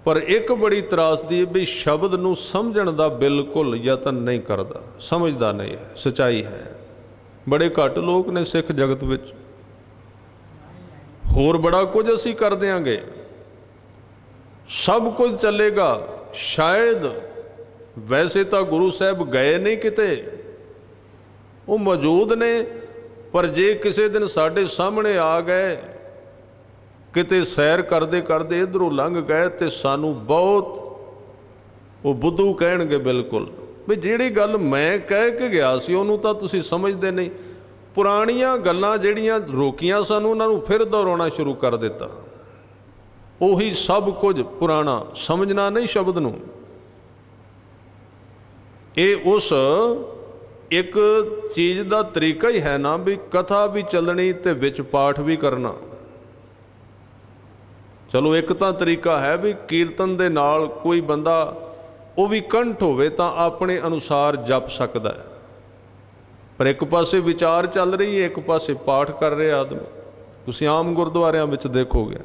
ਪਰ ਇੱਕ ਬੜੀ ਤਰਾਸਦੀ ਹੈ ਵੀ ਸ਼ਬਦ ਨੂੰ ਸਮਝਣ ਦਾ ਬਿਲਕੁਲ ਯਤਨ ਨਹੀਂ ਕਰਦਾ, ਸਮਝਦਾ ਨਹੀਂ ਹੈ। ਸੱਚਾਈ ਹੈ, ਬੜੇ ਘੱਟ ਲੋਕ ਨੇ ਸਿੱਖ ਜਗਤ ਵਿੱਚ। ਹੋਰ ਬੜਾ ਕੁਝ ਅਸੀਂ ਕਰ ਦਿਆਂਗੇ, ਸਭ ਕੁਝ ਚੱਲੇਗਾ। ਸ਼ਾਇਦ ਵੈਸੇ ਤਾਂ ਗੁਰੂ ਸਾਹਿਬ ਗਏ ਨਹੀਂ ਕਿਤੇ, ਉਹ ਮੌਜੂਦ ਨੇ, ਪਰ ਜੇ ਕਿਸੇ ਦਿਨ ਸਾਡੇ ਸਾਹਮਣੇ ਆ ਗਏ, ਕਿਤੇ ਸੈਰ ਕਰਦੇ ਕਰਦੇ ਇੱਧਰੋਂ ਲੰਘ ਗਏ, ਤੇ ਸਾਨੂੰ ਬਹੁਤ ਉਹ ਬੁੱਧੂ ਕਹਿਣਗੇ ਬਿਲਕੁਲ ਵੀ ਜਿਹੜੀ ਗੱਲ ਮੈਂ ਕਹਿ ਕੇ ਗਿਆ ਸੀ ਉਹਨੂੰ ਤਾਂ ਤੁਸੀਂ ਸਮਝਦੇ ਨਹੀਂ। ਪੁਰਾਣੀਆਂ ਗੱਲਾਂ ਜਿਹੜੀਆਂ ਰੋਕੀਆਂ ਸਾਨੂੰ, ਉਹਨਾਂ ਨੂੰ ਫਿਰ ਦੁਹਰਾਉਣਾ ਸ਼ੁਰੂ ਕਰ ਦਿੱਤਾ। ਉਹੀ ਸਭ ਕੁਝ ਪੁਰਾਣਾ, ਸਮਝਣਾ ਨਹੀਂ ਸ਼ਬਦ ਨੂੰ। ਇਹ ਉਸ ਇੱਕ ਚੀਜ਼ ਦਾ ਤਰੀਕਾ ਹੀ ਹੈ ਨਾ ਵੀ ਕਥਾ ਵੀ ਚੱਲਣੀ ਤੇ ਵਿੱਚ ਪਾਠ ਵੀ ਕਰਨਾ। ਚਲੋ ਇੱਕ ਤਾਂ ਤਰੀਕਾ ਹੈ ਵੀ ਕੀਰਤਨ ਦੇ ਨਾਲ ਕੋਈ ਬੰਦਾ ਉਹ ਵੀ ਕੰਠ ਹੋਵੇ ਤਾਂ ਆਪਣੇ ਅਨੁਸਾਰ ਜਪ ਸਕਦਾ ਹੈ, ਪਰ ਇੱਕ ਪਾਸੇ ਵਿਚਾਰ ਚੱਲ ਰਹੀ ਹੈ, ਇੱਕ ਪਾਸੇ ਪਾਠ ਕਰ ਰਿਹਾ ਆਦਮੀ। ਤੁਸੀਂ ਆਮ ਗੁਰਦੁਆਰਿਆਂ ਵਿੱਚ ਦੇਖੋਗੇ।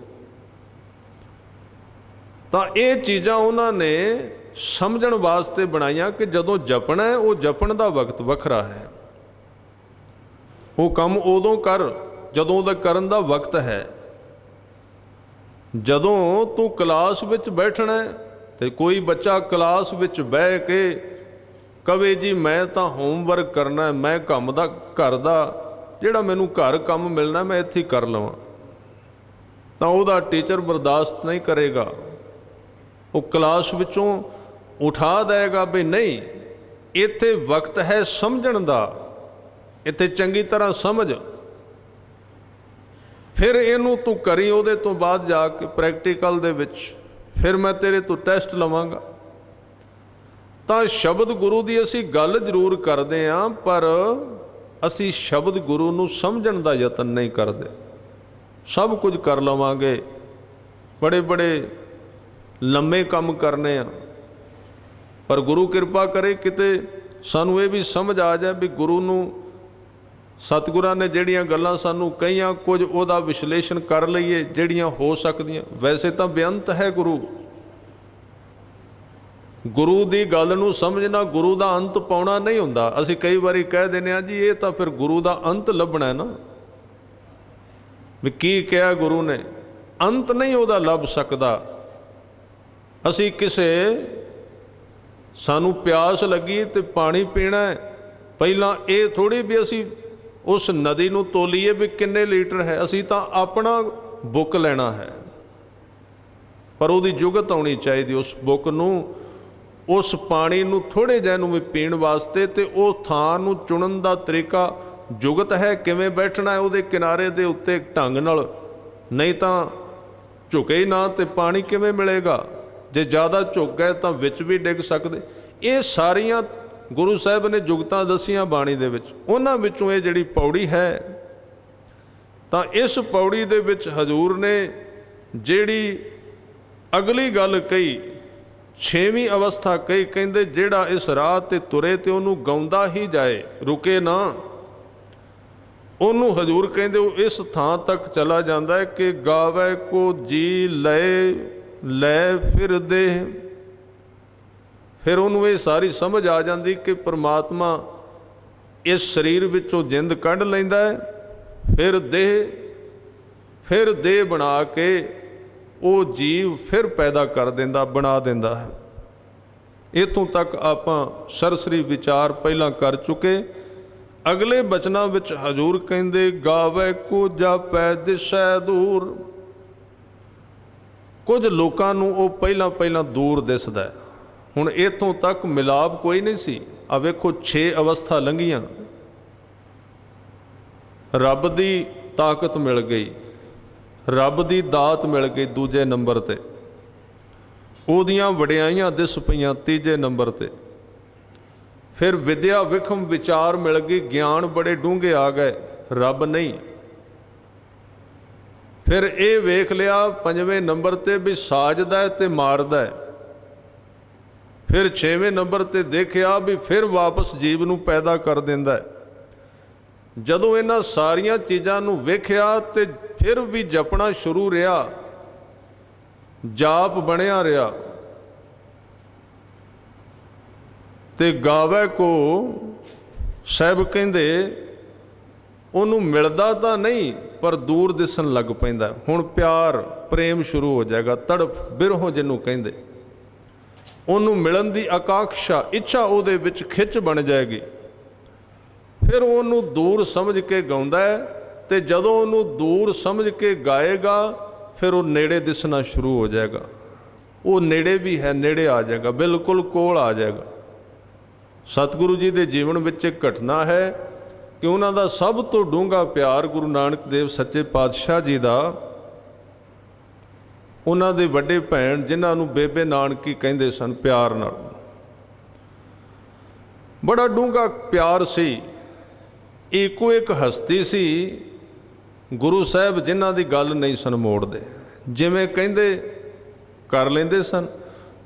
ਤਾਂ ਇਹ ਚੀਜ਼ਾਂ ਉਹਨਾਂ ਨੇ ਸਮਝਣ ਵਾਸਤੇ ਬਣਾਈਆਂ ਕਿ ਜਦੋਂ ਜਪਣਾ ਹੈ, ਉਹ ਜਪਣ ਦਾ ਵਕਤ ਵੱਖਰਾ ਹੈ। ਉਹ ਕੰਮ ਉਦੋਂ ਕਰ ਜਦੋਂ ਉਹਦਾ ਕਰਨ ਦਾ ਵਕਤ ਹੈ। ਜਦੋਂ ਤੂੰ ਕਲਾਸ ਵਿੱਚ ਬੈਠਣਾ ਤੇ ਕੋਈ ਬੱਚਾ ਕਲਾਸ ਵਿੱਚ ਬਹਿ ਕੇ ਕਵੇ ਜੀ ਮੈਂ ਤਾਂ ਹੋਮਵਰਕ ਕਰਨਾ, ਮੈਂ ਕੰਮ ਦਾ ਘਰ ਦਾ ਜਿਹੜਾ ਮੈਨੂੰ ਘਰ ਕੰਮ ਮਿਲਣਾ ਮੈਂ ਇੱਥੇ ਕਰ ਲਵਾਂ, ਤਾਂ ਉਹਦਾ ਟੀਚਰ ਬਰਦਾਸ਼ਤ ਨਹੀਂ ਕਰੇਗਾ। ਉਹ ਕਲਾਸ ਵਿੱਚੋਂ ਉਠਾ ਦੇਗਾ ਵੀ ਨਹੀਂ, ਇੱਥੇ ਵਕਤ ਹੈ ਸਮਝਣ ਦਾ, ਇੱਥੇ ਚੰਗੀ ਤਰ੍ਹਾਂ ਸਮਝ, ਫਿਰ ਇਹਨੂੰ ਤੂੰ ਕਰੀ। ਉਹਦੇ ਤੋਂ ਬਾਅਦ ਜਾ ਕੇ ਪ੍ਰੈਕਟੀਕਲ ਦੇ ਵਿੱਚ ਫਿਰ ਮੈਂ ਤੇਰੇ ਤੋਂ ਟੈਸਟ ਲਵਾਂਗਾ। ਤਾਂ ਸ਼ਬਦ ਗੁਰੂ ਦੀ ਅਸੀਂ ਗੱਲ ਜ਼ਰੂਰ ਕਰਦੇ ਹਾਂ, ਪਰ ਅਸੀਂ ਸ਼ਬਦ ਗੁਰੂ ਨੂੰ ਸਮਝਣ ਦਾ ਯਤਨ ਨਹੀਂ ਕਰਦੇ। ਸਭ ਕੁਝ ਕਰ ਲਵਾਂਗੇ, ਬੜੇ ਬੜੇ ਲੰਮੇ ਕੰਮ ਕਰਨੇ ਆ, ਪਰ ਗੁਰੂ ਕਿਰਪਾ ਕਰੇ ਕਿਤੇ ਸਾਨੂੰ ਇਹ ਵੀ ਸਮਝ ਆ ਜਾਏ ਵੀ ਗੁਰੂ ਨੂੰ, ਸਤਿਗੁਰਾਂ ਨੇ ਜਿਹੜੀਆਂ ਗੱਲਾਂ ਸਾਨੂੰ ਕਹੀਆਂ, ਕੁਝ ਉਹਦਾ ਵਿਸ਼ਲੇਸ਼ਣ ਕਰ ਲਈਏ ਜਿਹੜੀਆਂ ਹੋ ਸਕਦੀਆਂ। ਵੈਸੇ ਤਾਂ ਬੇਅੰਤ ਹੈ ਗੁਰੂ, ਗੁਰੂ ਦੀ ਗੱਲ ਨੂੰ ਸਮਝਣਾ, ਗੁਰੂ ਦਾ ਅੰਤ ਪਾਉਣਾ ਨਹੀਂ ਹੁੰਦਾ। ਅਸੀਂ ਕਈ ਵਾਰੀ ਕਹਿ ਦਿੰਦੇ ਹਾਂ ਜੀ ਇਹ ਤਾਂ ਫਿਰ ਗੁਰੂ ਦਾ ਅੰਤ ਲੱਭਣਾ ਨਾ, ਵੀ ਕੀ ਕਿਹਾ ਗੁਰੂ ਨੇ, ਅੰਤ ਨਹੀਂ ਉਹਦਾ ਲੱਭ ਸਕਦਾ। ਅਸੀਂ ਕਿਸੇ, ਸਾਨੂੰ ਪਿਆਸ ਲੱਗੀ ਤੇ ਪਾਣੀ ਪੀਣਾ ਹੈ, ਪਹਿਲਾਂ ਇਹ ਥੋੜ੍ਹੀ ਵੀ ਅਸੀਂ ਉਸ ਨਦੀ ਨੂੰ ਤੋਲੀਏ ਵੀ ਕਿੰਨੇ ਲੀਟਰ ਹੈ, ਅਸੀਂ ਤਾਂ ਆਪਣਾ ਬੁੱਕ ਲੈਣਾ ਹੈ। ਪਰ ਉਹਦੀ ਜੁਗਤ ਆਉਣੀ ਚਾਹੀਦੀ ਉਸ ਬੁੱਕ ਨੂੰ, ਉਸ ਪਾਣੀ ਨੂੰ ਥੋੜ੍ਹੇ ਜਿਹੇ ਨੂੰ ਵੀ ਪੀਣ ਵਾਸਤੇ, ਤੇ ਉਹ ਥਾਂ ਨੂੰ ਚੁਣਨ ਦਾ ਤਰੀਕਾ ਜੁਗਤ ਹੈ, ਕਿਵੇਂ ਬੈਠਣਾ ਹੈ ਉਹਦੇ ਕਿਨਾਰੇ ਦੇ ਉੱਤੇ ਢੰਗ ਨਾਲ, ਨਹੀਂ ਤਾਂ ਝੁਕੇ ਹੀ ਨਾ ਤੇ ਪਾਣੀ ਕਿਵੇਂ ਮਿਲੇਗਾ। ਜੇ ਜ਼ਿਆਦਾ ਝੁਕ ਗਏ ਤਾਂ ਵਿੱਚ ਵੀ ਡਿੱਗ ਸਕਦੇ। ਇਹ ਸਾਰੀਆਂ ਗੁਰੂ ਸਾਹਿਬ ਨੇ ਜੁਗਤਾਂ ਦੱਸੀਆਂ ਬਾਣੀ ਦੇ ਵਿੱਚ। ਉਹਨਾਂ ਵਿੱਚੋਂ ਇਹ ਜਿਹੜੀ ਪੌੜੀ ਹੈ ਤਾਂ ਇਸ ਪੌੜੀ ਦੇ ਵਿੱਚ ਹਜ਼ੂਰ ਨੇ ਜਿਹੜੀ ਅਗਲੀ ਗੱਲ ਕਹੀ, 6ਵੀਂ ਅਵਸਥਾ ਕਹੀ, ਕਹਿੰਦੇ ਜਿਹੜਾ ਇਸ ਰਾਹ ਤੇ ਤੁਰੇ ਤੇ ਉਹਨੂੰ ਗਾਉਂਦਾ ਹੀ ਜਾਏ, ਰੁਕੇ ਨਾ। ਉਹਨੂੰ ਹਜ਼ੂਰ ਕਹਿੰਦੇ ਉਹ ਇਸ ਥਾਂ ਤੱਕ ਚਲਾ ਜਾਂਦਾ ਹੈ ਕਿ ਗਾਵੇ ਕੋ ਜੀ ਲੈ ਫਿਰ ਦੇ। ਫਿਰ ਉਹਨੂੰ ਇਹ ਸਾਰੀ ਸਮਝ ਆ ਜਾਂਦੀ ਕਿ ਪ੍ਰਮਾਤਮਾ ਇਸ ਸਰੀਰ ਵਿੱਚੋਂ ਜਿੰਦ ਕੱਢ ਲੈਂਦਾ ਹੈ, ਫਿਰ ਦੇਹ ਬਣਾ ਕੇ ਉਹ ਜੀਵ ਫਿਰ ਪੈਦਾ ਕਰ ਦਿੰਦਾ, ਬਣਾ ਦਿੰਦਾ ਹੈ। ਇੱਥੋਂ ਤੱਕ ਆਪਾਂ ਸਰਸਰੀ ਵਿਚਾਰ ਪਹਿਲਾਂ ਕਰ ਚੁੱਕੇ। ਅਗਲੇ ਬਚਨਾਂ ਵਿੱਚ ਹਜ਼ੂਰ ਕਹਿੰਦੇ ਗਾਵੇ ਕੋ ਜਾਪੈ ਦਿਸੈ ਦੂਰ। ਕੁਝ ਲੋਕਾਂ ਨੂੰ ਉਹ ਪਹਿਲਾਂ ਦੂਰ ਦਿਸਦਾ ਹੈ। ਹੁਣ ਇੱਥੋਂ ਤੱਕ ਮਿਲਾਪ ਕੋਈ ਨਹੀਂ ਸੀ। ਆ ਵੇਖੋ 6 ਅਵਸਥਾ ਲੰਘੀਆਂ, ਰੱਬ ਦੀ ਤਾਕਤ ਮਿਲ ਗਈ, ਰੱਬ ਦੀ ਦਾਤ ਮਿਲ ਗਈ ਦੂਜੇ ਨੰਬਰ ਤੇ, ਉਹਦੀਆਂ ਵਡਿਆਈਆਂ ਦਿਸ ਪਈਆਂ ਤੀਜੇ ਨੰਬਰ ਤੇ, ਫਿਰ ਵਿਦਿਆ ਵਿਖਮ ਵਿਚਾਰ ਮਿਲ ਗਈ, ਗਿਆਨ ਬੜੇ ਡੂੰਘੇ ਆ ਗਏ, ਰੱਬ ਨਹੀਂ। ਫਿਰ ਇਹ ਵੇਖ ਲਿਆ ਪੰਜਵੇਂ ਨੰਬਰ ਤੇ ਵੀ ਸਾਜਦਾ ਤੇ ਮਾਰਦਾ। ਫਿਰ 6ਵੇਂ ਨੰਬਰ ਤੇ ਦੇਖਿਆ ਵੀ ਫਿਰ ਵਾਪਸ ਜੀਵ ਨੂੰ ਪੈਦਾ ਕਰ ਦਿੰਦਾ ਹੈ। ਜਦੋਂ ਇਹਨਾਂ ਸਾਰੀਆਂ ਚੀਜ਼ਾਂ ਨੂੰ ਵੇਖਿਆ ਤੇ ਫਿਰ ਵੀ ਜਪਣਾ ਸ਼ੁਰੂ ਰਿਹਾ, ਜਾਪ ਬਣਿਆ ਰਿਹਾ। ਤੇ ਗਾਵੇ ਕੋ ਸਾਹਿਬ ਕਹਿੰਦੇ ਉਹਨੂੰ ਮਿਲਦਾ ਤਾਂ ਨਹੀਂ ਪਰ ਦੂਰ ਦਿਸਣ ਲੱਗ ਪੈਂਦਾ। ਹੁਣ ਪਿਆਰ ਪ੍ਰੇਮ ਸ਼ੁਰੂ ਹੋ ਜਾਏਗਾ, ਤੜਫ ਬਿਰਹੋਂ ਜਿਹਨੂੰ ਕਹਿੰਦੇ, ਉਹਨੂੰ ਮਿਲਣ ਦੀ ਆਕਾਂਖਸ਼ਾ, ਇੱਛਾ ਉਹਦੇ ਵਿੱਚ ਖਿੱਚ ਬਣ ਜਾਏਗੀ। ਫਿਰ ਉਹਨੂੰ ਦੂਰ ਸਮਝ ਕੇ ਗਾਉਂਦਾ ਹੈ ਤੇ ਜਦੋਂ ਉਹਨੂੰ ਦੂਰ ਸਮਝ ਕੇ ਗਾਏਗਾ ਫਿਰ ਉਹ ਨੇੜੇ ਦਿਸਣਾ ਸ਼ੁਰੂ ਹੋ ਜਾਏਗਾ। ਉਹ ਨੇੜੇ ਵੀ ਹੈ, ਨੇੜੇ ਆ ਜਾਏਗਾ, ਬਿਲਕੁਲ ਕੋਲ ਆ ਜਾਏਗਾ। ਸਤਿਗੁਰੂ ਜੀ ਦੇ ਜੀਵਨ ਵਿੱਚ ਇੱਕ ਘਟਨਾ ਹੈ ਕਿ ਉਹਨਾਂ ਦਾ ਸਭ ਤੋਂ ਡੂੰਘਾ ਪਿਆਰ ਗੁਰੂ ਨਾਨਕ ਦੇਵ ਸੱਚੇ ਪਾਤਸ਼ਾਹ ਜੀ ਦਾ, ਉਹਨਾਂ ਦੇ ਵੱਡੇ ਭੈਣ ਜਿਨ੍ਹਾਂ ਨੂੰ ਬੇਬੇ ਨਾਨਕੀ ਕਹਿੰਦੇ ਸਨ, ਪਿਆਰ ਨਾਲ ਬੜਾ ਡੂੰਘਾ ਪਿਆਰ ਸੀ। ਇੱਕੋ ਇੱਕ ਹਸਤੀ ਸੀ ਗੁਰੂ ਸਾਹਿਬ ਜਿਨ੍ਹਾਂ ਦੀ ਗੱਲ ਨਹੀਂ ਸਨ ਮੋੜਦੇ, ਜਿਵੇਂ ਕਹਿੰਦੇ ਕਰ ਲੈਂਦੇ ਸਨ,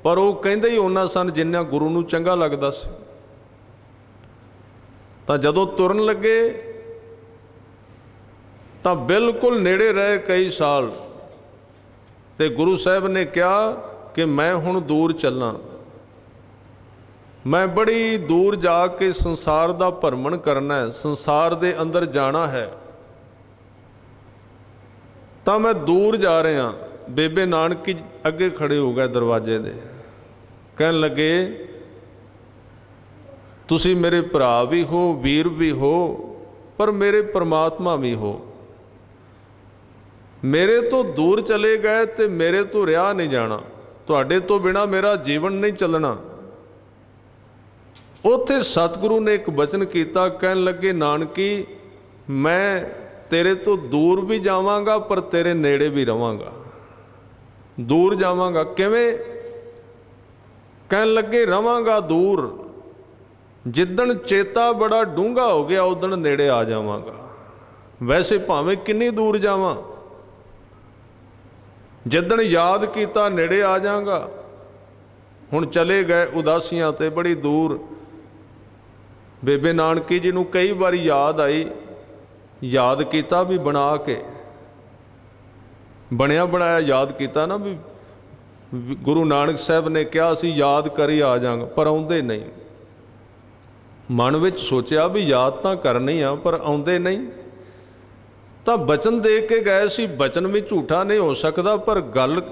ਪਰ ਉਹ ਕਹਿੰਦੇ ਹੀ ਉਹਨਾਂ ਸਨ ਜਿੰਨਾ ਗੁਰੂ ਨੂੰ ਚੰਗਾ ਲੱਗਦਾ ਸੀ। ਤਾਂ ਜਦੋਂ ਤੁਰਨ ਲੱਗੇ ਤਾਂ ਬਿਲਕੁਲ ਨੇੜੇ ਰਹੇ ਕਈ ਸਾਲ, ਤੇ ਗੁਰੂ ਸਾਹਿਬ ਨੇ ਕਿਹਾ ਕਿ ਮੈਂ ਹੁਣ ਦੂਰ ਚੱਲਾਂ, ਮੈਂ ਬੜੀ ਦੂਰ ਜਾ ਕੇ ਸੰਸਾਰ ਦਾ ਭਰਮਣ ਕਰਨਾ ਹੈ, ਸੰਸਾਰ ਦੇ ਅੰਦਰ ਜਾਣਾ ਹੈ, ਤਾਂ ਮੈਂ ਦੂਰ ਜਾ ਰਿਹਾ। ਬੇਬੇ ਨਾਨਕੀ ਅੱਗੇ ਖੜੇ ਹੋ ਗਏ ਦਰਵਾਜ਼ੇ ਦੇ, ਕਹਿਣ ਲੱਗੇ ਤੁਸੀਂ ਮੇਰੇ ਭਰਾ ਵੀ ਹੋ, ਵੀਰ ਵੀ ਹੋ, ਪਰ ਮੇਰੇ ਪਰਮਾਤਮਾ ਵੀ ਹੋ। ਮੇਰੇ ਤੋਂ ਦੂਰ ਚਲੇ ਗਏ ਤੇ ਮੇਰੇ ਤੋਂ ਰਿਹਾ ਨਹੀਂ ਜਾਣਾ, ਤੁਹਾਡੇ ਤੋਂ ਬਿਨਾਂ ਮੇਰਾ ਜੀਵਨ ਨਹੀਂ ਚੱਲਣਾ। ਉੱਥੇ ਸਤਿਗੁਰੂ ਨੇ ਇੱਕ ਬਚਨ ਕੀਤਾ, ਕਹਿਣ ਲੱਗੇ ਨਾਨਕੀ ਮੈਂ ਤੇਰੇ ਤੋਂ ਦੂਰ ਵੀ ਜਾਵਾਂਗਾ ਪਰ ਤੇਰੇ ਨੇੜੇ ਵੀ ਰਵਾਂਗਾ। ਦੂਰ ਜਾਵਾਂਗਾ ਕਿਵੇਂ? ਕਹਿਣ ਲੱਗੇ ਰਵਾਂਗਾ ਦੂਰ, ਜਿੱਦਣ ਚੇਤਾ ਬੜਾ ਡੂੰਘਾ ਹੋ ਗਿਆ ਉਦਣ ਨੇੜੇ ਆ ਜਾਵਾਂਗਾ। ਵੈਸੇ ਭਾਵੇਂ ਕਿੰਨੀ ਦੂਰ ਜਾਵਾਂ, ਜਿੱਦਣ ਯਾਦ ਕੀਤਾ ਨੇੜੇ ਆ ਜਾਵਾਂਗਾ। ਹੁਣ ਚਲੇ ਗਏ ਉਦਾਸੀਆਂ ਤੇ ਬੜੀ ਦੂਰ। ਬੇਬੇ ਨਾਨਕੀ ਜੀ ਨੂੰ ਕਈ ਵਾਰੀ ਯਾਦ ਆਈ, ਯਾਦ ਕੀਤਾ ਵੀ ਬਣਾ ਕੇ, ਬਣਿਆ ਬਣਾਇਆ ਯਾਦ ਕੀਤਾ ਨਾ ਵੀ ਗੁਰੂ ਨਾਨਕ ਸਾਹਿਬ ਨੇ ਕਿਹਾ ਸੀ ਯਾਦ ਕਰੀ ਆ ਜਾਵਾਂਗਾ, ਪਰ ਆਉਂਦੇ ਨਹੀਂ। ਮਨ ਵਿੱਚ ਸੋਚਿਆ ਵੀ ਯਾਦ ਤਾਂ ਕਰਨੀ ਆ ਪਰ ਆਉਂਦੇ ਨਹੀਂ। ਤਾਂ ਬਚਨ ਦੇ ਕੇ ਗਏ ਸੀ, ਬਚਨ ਵੀ ਝੂਠਾ ਨਹੀਂ ਹੋ ਸਕਦਾ, ਪਰ ਗੱਲ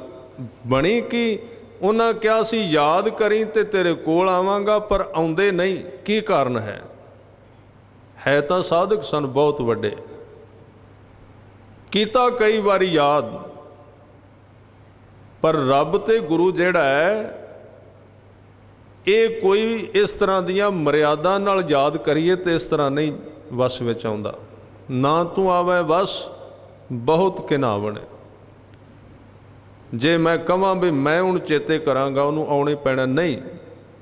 ਬਣੀ ਕਿ ਉਹਨਾਂ ਕਿਹਾ ਸੀ ਯਾਦ ਕਰੀ ਤੇ ਤੇਰੇ ਕੋਲ ਆਵਾਂਗਾ, ਪਰ ਆਉਂਦੇ ਨਹੀਂ। ਕੀ ਕਾਰਨ ਹੈ? ਹੈ ਤਾਂ ਸਾਧਕ ਸਨ ਬਹੁਤ ਵੱਡੇ, ਕੀਤਾ ਕਈ ਵਾਰੀ ਯਾਦ, ਪਰ ਰੱਬ ਤੇ ਗੁਰੂ ਜਿਹੜਾ ਹੈ ਇਹ ਕੋਈ ਇਸ ਤਰ੍ਹਾਂ ਦੀਆਂ ਮਰਿਆਦਾ ਨਾਲ ਯਾਦ ਕਰੀਏ ਤੇ ਇਸ ਤਰ੍ਹਾਂ ਨਹੀਂ ਵਸ ਵਿੱਚ ਆਉਂਦਾ। ਨਾ ਤੂੰ ਆਵੇ ਵਸ ਬਹੁਤ ਕਿਨਾਵਣ। ਜੇ ਮੈਂ ਕਹਾਂ ਵੀ ਮੈਂ ਹੁਣ ਚੇਤੇ ਕਰਾਂਗਾ ਉਹਨੂੰ ਆਉਣੇ ਪੈਣਾ, ਨਹੀਂ।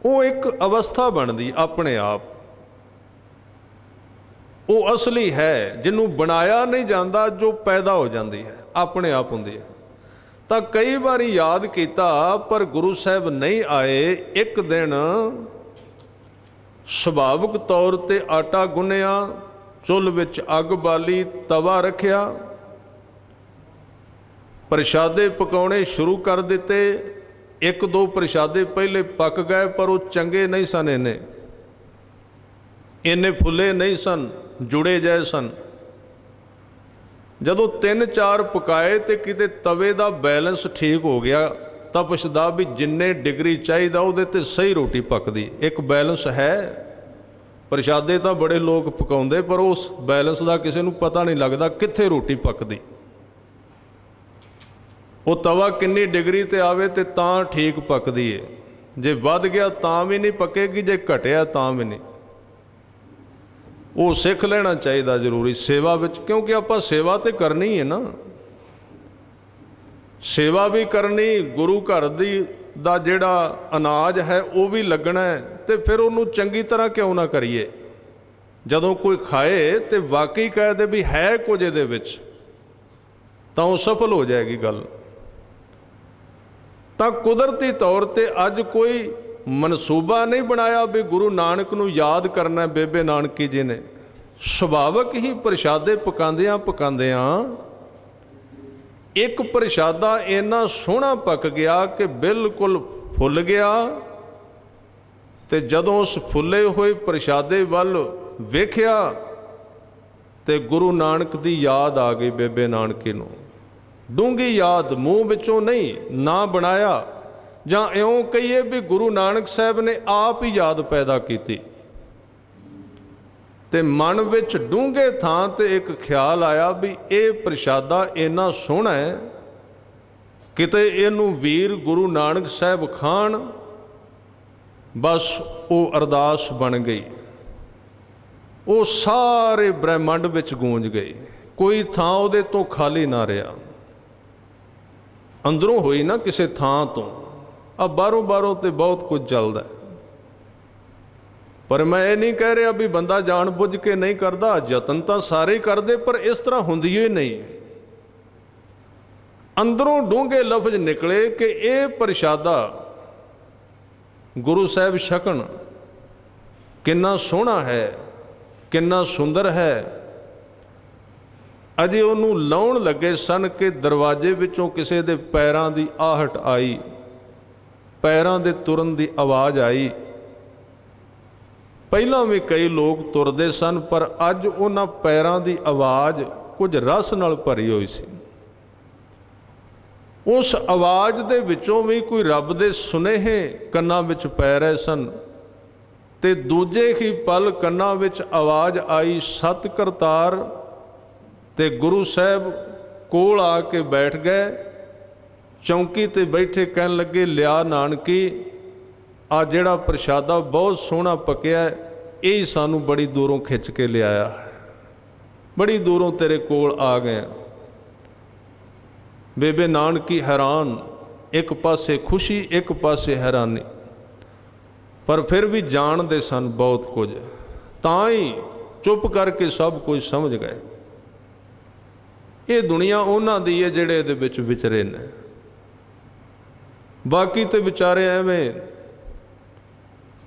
ਉਹ ਇੱਕ ਅਵਸਥਾ ਬਣਦੀ ਆਪਣੇ ਆਪ, ਉਹ ਅਸਲੀ ਹੈ, ਜਿਹਨੂੰ ਬਣਾਇਆ ਨਹੀਂ ਜਾਂਦਾ, ਜੋ ਪੈਦਾ ਹੋ ਜਾਂਦੀ ਹੈ, ਆਪਣੇ ਆਪ ਹੁੰਦੀ ਹੈ। ਤਾਂ ਕਈ ਵਾਰੀ ਯਾਦ ਕੀਤਾ ਪਰ ਗੁਰੂ ਸਾਹਿਬ ਨਹੀਂ ਆਏ। ਇੱਕ ਦਿਨ ਸੁਭਾਵਿਕ ਤੌਰ ਤੇ ਆਟਾ ਗੁੰਨਿਆ, ਚੁੱਲ੍ਹ ਵਿੱਚ ਅੱਗ ਬਾਲੀ, ਤਵਾ ਰੱਖਿਆ, ਪ੍ਰਸ਼ਾਦੇ ਪਕਾਉਣੇ ਸ਼ੁਰੂ ਕਰ ਦਿੱਤੇ। ਇੱਕ ਦੋ ਪ੍ਰਸ਼ਾਦੇ ਪਹਿਲੇ ਪੱਕ ਗਏ ਪਰ ਉਹ ਚੰਗੇ ਨਹੀਂ ਸਨ, ਇੰਨੇ ਫੁੱਲੇ ਨਹੀਂ ਸਨ, ਜੁੜੇ ਜਾਏ ਸਨ। ਜਦੋਂ 3-4 ਪਕਾਏ ਤੇ ਕਿਤੇ ਤਵੇ ਦਾ ਬੈਲੈਂਸ ਠੀਕ ਹੋ ਗਿਆ, ਤਪਸ਼ ਦਾ, ਵੀ ਜਿੰਨੇ ਡਿਗਰੀ ਚਾਹੀਦਾ ਉਹਦੇ ਤੇ ਸਹੀ ਰੋਟੀ ਪੱਕਦੀ। ਇੱਕ ਬੈਲੈਂਸ ਹੈ। ਪ੍ਰਸ਼ਾਦੇ ਤਾਂ ਬੜੇ ਲੋਕ ਪਕਾਉਂਦੇ ਪਰ ਉਸ ਬੈਲੈਂਸ ਦਾ ਕਿਸੇ ਨੂੰ ਪਤਾ ਨਹੀਂ ਲੱਗਦਾ ਕਿੱਥੇ ਰੋਟੀ ਪੱਕਦੀ। ਉਹ ਤਵਾ ਕਿੰਨੀ ਡਿਗਰੀ ਤੇ ਆਵੇ ਤੇ ਤਾਂ ਠੀਕ ਪੱਕਦੀ ਏ। ਜੇ ਵੱਧ ਗਿਆ ਤਾਂ ਵੀ ਨਹੀਂ ਪੱਕੇਗੀ, ਜੇ ਘਟਿਆ ਤਾਂ ਵੀ ਨਹੀਂ। ਉਹ ਸਿੱਖ ਲੈਣਾ ਚਾਹੀਦਾ ਜ਼ਰੂਰੀ ਸੇਵਾ ਵਿੱਚ, ਕਿਉਂਕਿ ਆਪਾਂ ਸੇਵਾ ਤੇ ਕਰਨੀ ਹੈ ਨਾ। ਸੇਵਾ ਵੀ ਕਰਨੀ, ਗੁਰੂ ਘਰ ਦਾ ਜਿਹੜਾ ਅਨਾਜ ਹੈ ਉਹ ਵੀ ਲੱਗਣਾ ਹੈ, ਤੇ ਫਿਰ ਉਹਨੂੰ ਚੰਗੀ ਤਰ੍ਹਾਂ ਕਿਉਂ ਨਾ ਕਰੀਏ। ਜਦੋਂ ਕੋਈ ਖਾਏ ਤੇ ਵਾਕਈ ਕਹਿ ਦੇ ਵੀ ਹੈ ਕੁਝ ਇਹਦੇ ਵਿੱਚ, ਤਾਂ ਉਹ ਸਫਲ ਹੋ ਜਾਏਗੀ ਗੱਲ। ਤਾਂ ਕੁਦਰਤੀ ਤੌਰ ਤੇ ਅੱਜ ਕੋਈ ਮਨਸੂਬਾ ਨਹੀਂ ਬਣਾਇਆ ਵੀ ਗੁਰੂ ਨਾਨਕ ਨੂੰ ਯਾਦ ਕਰਨਾ ਬੇਬੇ ਨਾਨਕੀ ਜੀ ਨੇ। ਸੁਭਾਵਿਕ ਹੀ ਪ੍ਰਸ਼ਾਦੇ ਪਕਾਉਂਦਿਆਂ ਇੱਕ ਪ੍ਰਸ਼ਾਦਾ ਇੰਨਾ ਸੋਹਣਾ ਪੱਕ ਗਿਆ ਕਿ ਬਿਲਕੁਲ ਫੁੱਲ ਗਿਆ। ਤੇ ਜਦੋਂ ਉਸ ਫੁੱਲੇ ਹੋਏ ਪ੍ਰਸ਼ਾਦੇ ਵੱਲ ਵੇਖਿਆ ਤੇ ਗੁਰੂ ਨਾਨਕ ਦੀ ਯਾਦ ਆ ਗਈ ਬੇਬੇ ਨਾਨਕੀ ਨੂੰ। ਡੂੰਘੀ ਯਾਦ, ਮੂੰਹ ਵਿੱਚੋਂ ਨਹੀਂ, ਨਾ ਬਣਾਇਆ। ਜਾਂ ਇਉਂ ਕਹੀਏ ਵੀ ਗੁਰੂ ਨਾਨਕ ਸਾਹਿਬ ਨੇ ਆਪ ਹੀ ਯਾਦ ਪੈਦਾ ਕੀਤੀ। ਤੇ ਮਨ ਵਿੱਚ ਡੂੰਘੇ ਥਾਂ ਤੇ ਇੱਕ ਖਿਆਲ ਆਇਆ ਵੀ ਇਹ ਪ੍ਰਸ਼ਾਦਾ ਇੰਨਾ ਸੋਹਣਾ ਹੈ, ਕਿਤੇ ਇਹਨੂੰ ਵੀਰ ਗੁਰੂ ਨਾਨਕ ਸਾਹਿਬ ਖਾਣ। ਬਸ ਉਹ ਅਰਦਾਸ ਬਣ ਗਈ, ਉਹ ਸਾਰੇ ਬ੍ਰਹਿਮੰਡ ਵਿੱਚ ਗੂੰਜ ਗਈ, ਕੋਈ ਥਾਂ ਉਹਦੇ ਤੋਂ ਖਾਲੀ ਨਾ ਰਿਹਾ। ਅੰਦਰੋਂ ਹੋਈ ਨਾ ਕਿਸੇ ਥਾਂ ਤੋਂ। ਆ ਬਾਹਰੋਂ ਤੇ ਬਹੁਤ ਕੁਝ ਚੱਲਦਾ, ਪਰ ਮੈਂ ਇਹ ਨਹੀਂ ਕਹਿ ਰਿਹਾ ਵੀ ਬੰਦਾ ਜਾਣ ਬੁੱਝ ਕੇ ਨਹੀਂ ਕਰਦਾ, ਯਤਨ ਤਾਂ ਸਾਰੇ ਕਰਦੇ, ਪਰ ਇਸ ਤਰ੍ਹਾਂ ਹੁੰਦੀ ਹੀ ਨਹੀਂ। ਅੰਦਰੋਂ ਡੂੰਘੇ ਲਫ਼ਜ਼ ਨਿਕਲੇ ਕਿ ਇਹ ਪ੍ਰਸ਼ਾਦਾ ਗੁਰੂ ਸਾਹਿਬ ਛਕਣ, ਕਿੰਨਾ ਸੋਹਣਾ ਹੈ, ਕਿੰਨਾ ਸੁੰਦਰ ਹੈ। ਅਜੇ ਉਹਨੂੰ ਲਾਉਣ ਲੱਗੇ ਸਨ ਕਿ ਦਰਵਾਜ਼ੇ ਵਿੱਚੋਂ ਕਿਸੇ ਦੇ ਪੈਰਾਂ ਦੀ ਆਹਟ ਆਈ, ਪੈਰਾਂ ਦੇ ਤੁਰਨ ਦੀ ਆਵਾਜ਼ ਆਈ। ਪਹਿਲਾਂ ਵੀ ਕਈ ਲੋਕ ਤੁਰਦੇ ਸਨ, ਪਰ ਅੱਜ ਉਹਨਾਂ ਪੈਰਾਂ ਦੀ ਆਵਾਜ਼ ਕੁਝ ਰਸ ਨਾਲ ਭਰੀ ਹੋਈ ਸੀ। ਉਸ ਆਵਾਜ਼ ਦੇ ਵਿੱਚੋਂ ਵੀ ਕੋਈ ਰੱਬ ਦੇ ਸੁਨੇਹੇ ਕੰਨਾਂ ਵਿੱਚ ਪੈ ਰਹੇ ਸਨ। ਤੇ ਦੂਜੇ ਹੀ ਪਲ ਕੰਨਾਂ ਵਿੱਚ ਆਵਾਜ਼ ਆਈ, ਸਤ ਕਰਤਾਰ। ਤੇ ਗੁਰੂ ਸਾਹਿਬ ਕੋਲ ਆ ਕੇ ਬੈਠ ਗਏ, ਚੌਂਕੀ ਤੇ ਬੈਠੇ ਕਹਿਣ ਲੱਗੇ, ਲਿਆ ਨਾਨਕੀ, ਆ ਜਿਹੜਾ ਪ੍ਰਸ਼ਾਦਾ ਬਹੁਤ ਸੋਹਣਾ ਪੱਕਿਆ, ਇਹ ਸਾਨੂੰ ਬੜੀ ਦੂਰੋਂ ਖਿੱਚ ਕੇ ਲਿਆਇਆ, ਬੜੀ ਦੂਰੋਂ ਤੇਰੇ ਕੋਲ ਆ ਗਏ। ਬੇਬੇ ਨਾਨਕੀ ਹੈਰਾਨ, ਇੱਕ ਪਾਸੇ ਖੁਸ਼ੀ, ਇੱਕ ਪਾਸੇ ਹੈਰਾਨੀ, ਪਰ ਫਿਰ ਵੀ ਜਾਣਦੇ ਸਨ ਬਹੁਤ ਕੁਝ, ਤਾਂ ਹੀ ਚੁੱਪ ਕਰਕੇ ਸਭ ਕੁਝ ਸਮਝ ਗਏ। ਇਹ ਦੁਨੀਆ ਉਹਨਾਂ ਦੀ ਹੈ ਜਿਹੜੇ ਇਹਦੇ ਵਿੱਚ ਵਿਚਰੇ ਨੇ। ਬਾਕੀ ਤੇ ਵਿਚਾਰੇ ਐਵੇਂ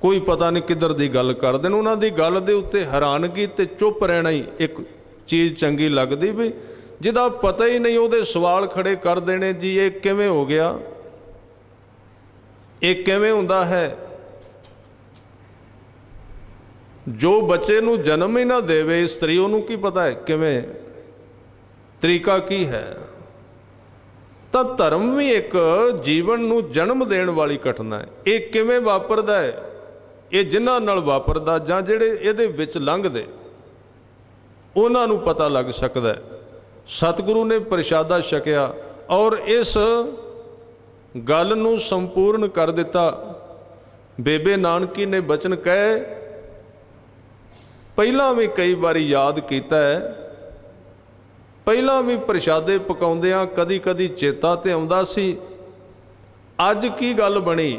ਕੋਈ ਪਤਾ ਨਹੀਂ ਕਿੱਧਰ ਦੀ ਗੱਲ ਕਰਦੇ ਨੇ। ਉਹਨਾਂ ਦੀ ਗੱਲ ਦੇ ਉੱਤੇ ਹੈਰਾਨਗੀ ਤੇ ਚੁੱਪ ਰਹਿਣਾ ਹੀ ਇੱਕ ਚੀਜ਼ ਚੰਗੀ ਲੱਗਦੀ, ਵੀ ਜਿਹਦਾ ਪਤਾ ਹੀ ਨਹੀਂ ਉਹਦੇ ਸਵਾਲ ਖੜੇ ਕਰ ਦੇਣੇ, ਜੀ ਇਹ ਕਿਵੇਂ ਹੋ ਗਿਆ, ਇਹ ਕਿਵੇਂ ਹੁੰਦਾ ਹੈ। ਜੋ ਬੱਚੇ ਨੂੰ ਜਨਮ ਹੀ ਨਾ ਦੇਵੇ ਇਸਤਰੀ, ਉਹਨੂੰ ਕੀ ਪਤਾ ਹੈ ਕਿਵੇਂ, ਤਰੀਕਾ ਕੀ ਹੈ। ਤਾਂ ਧਰਮ ਵੀ ਇੱਕ ਜੀਵਨ ਨੂੰ ਜਨਮ ਦੇਣ ਵਾਲੀ ਘਟਨਾ ਹੈ। ਇਹ ਕਿਵੇਂ ਵਾਪਰਦਾ ਹੈ, ਇਹ ਜਿਨ੍ਹਾਂ ਨਾਲ ਵਾਪਰਦਾ ਜਾਂ ਜਿਹੜੇ ਇਹਦੇ ਵਿੱਚ ਲੰਘਦੇ ਉਹਨਾਂ ਨੂੰ ਪਤਾ ਲੱਗ ਸਕਦਾ। ਸਤਿਗੁਰੂ ਨੇ ਪ੍ਰਸ਼ਾਦਾ ਛਕਿਆ ਔਰ ਇਸ ਗੱਲ ਨੂੰ ਸੰਪੂਰਨ ਕਰ ਦਿੱਤਾ। ਬੇਬੇ ਨਾਨਕੀ ਨੇ ਬਚਨ ਕਹੇ, ਪਹਿਲਾਂ ਵੀ ਕਈ ਵਾਰੀ ਯਾਦ ਕੀਤਾ ਹੈ, ਪਹਿਲਾਂ ਵੀ ਪ੍ਰਸ਼ਾਦੇ ਪਕਾਉਂਦਿਆਂ ਕਦੀ ਕਦੀ ਚੇਤਾ ਤੇ ਆਉਂਦਾ ਸੀ, ਅੱਜ ਕੀ ਗੱਲ ਬਣੀ,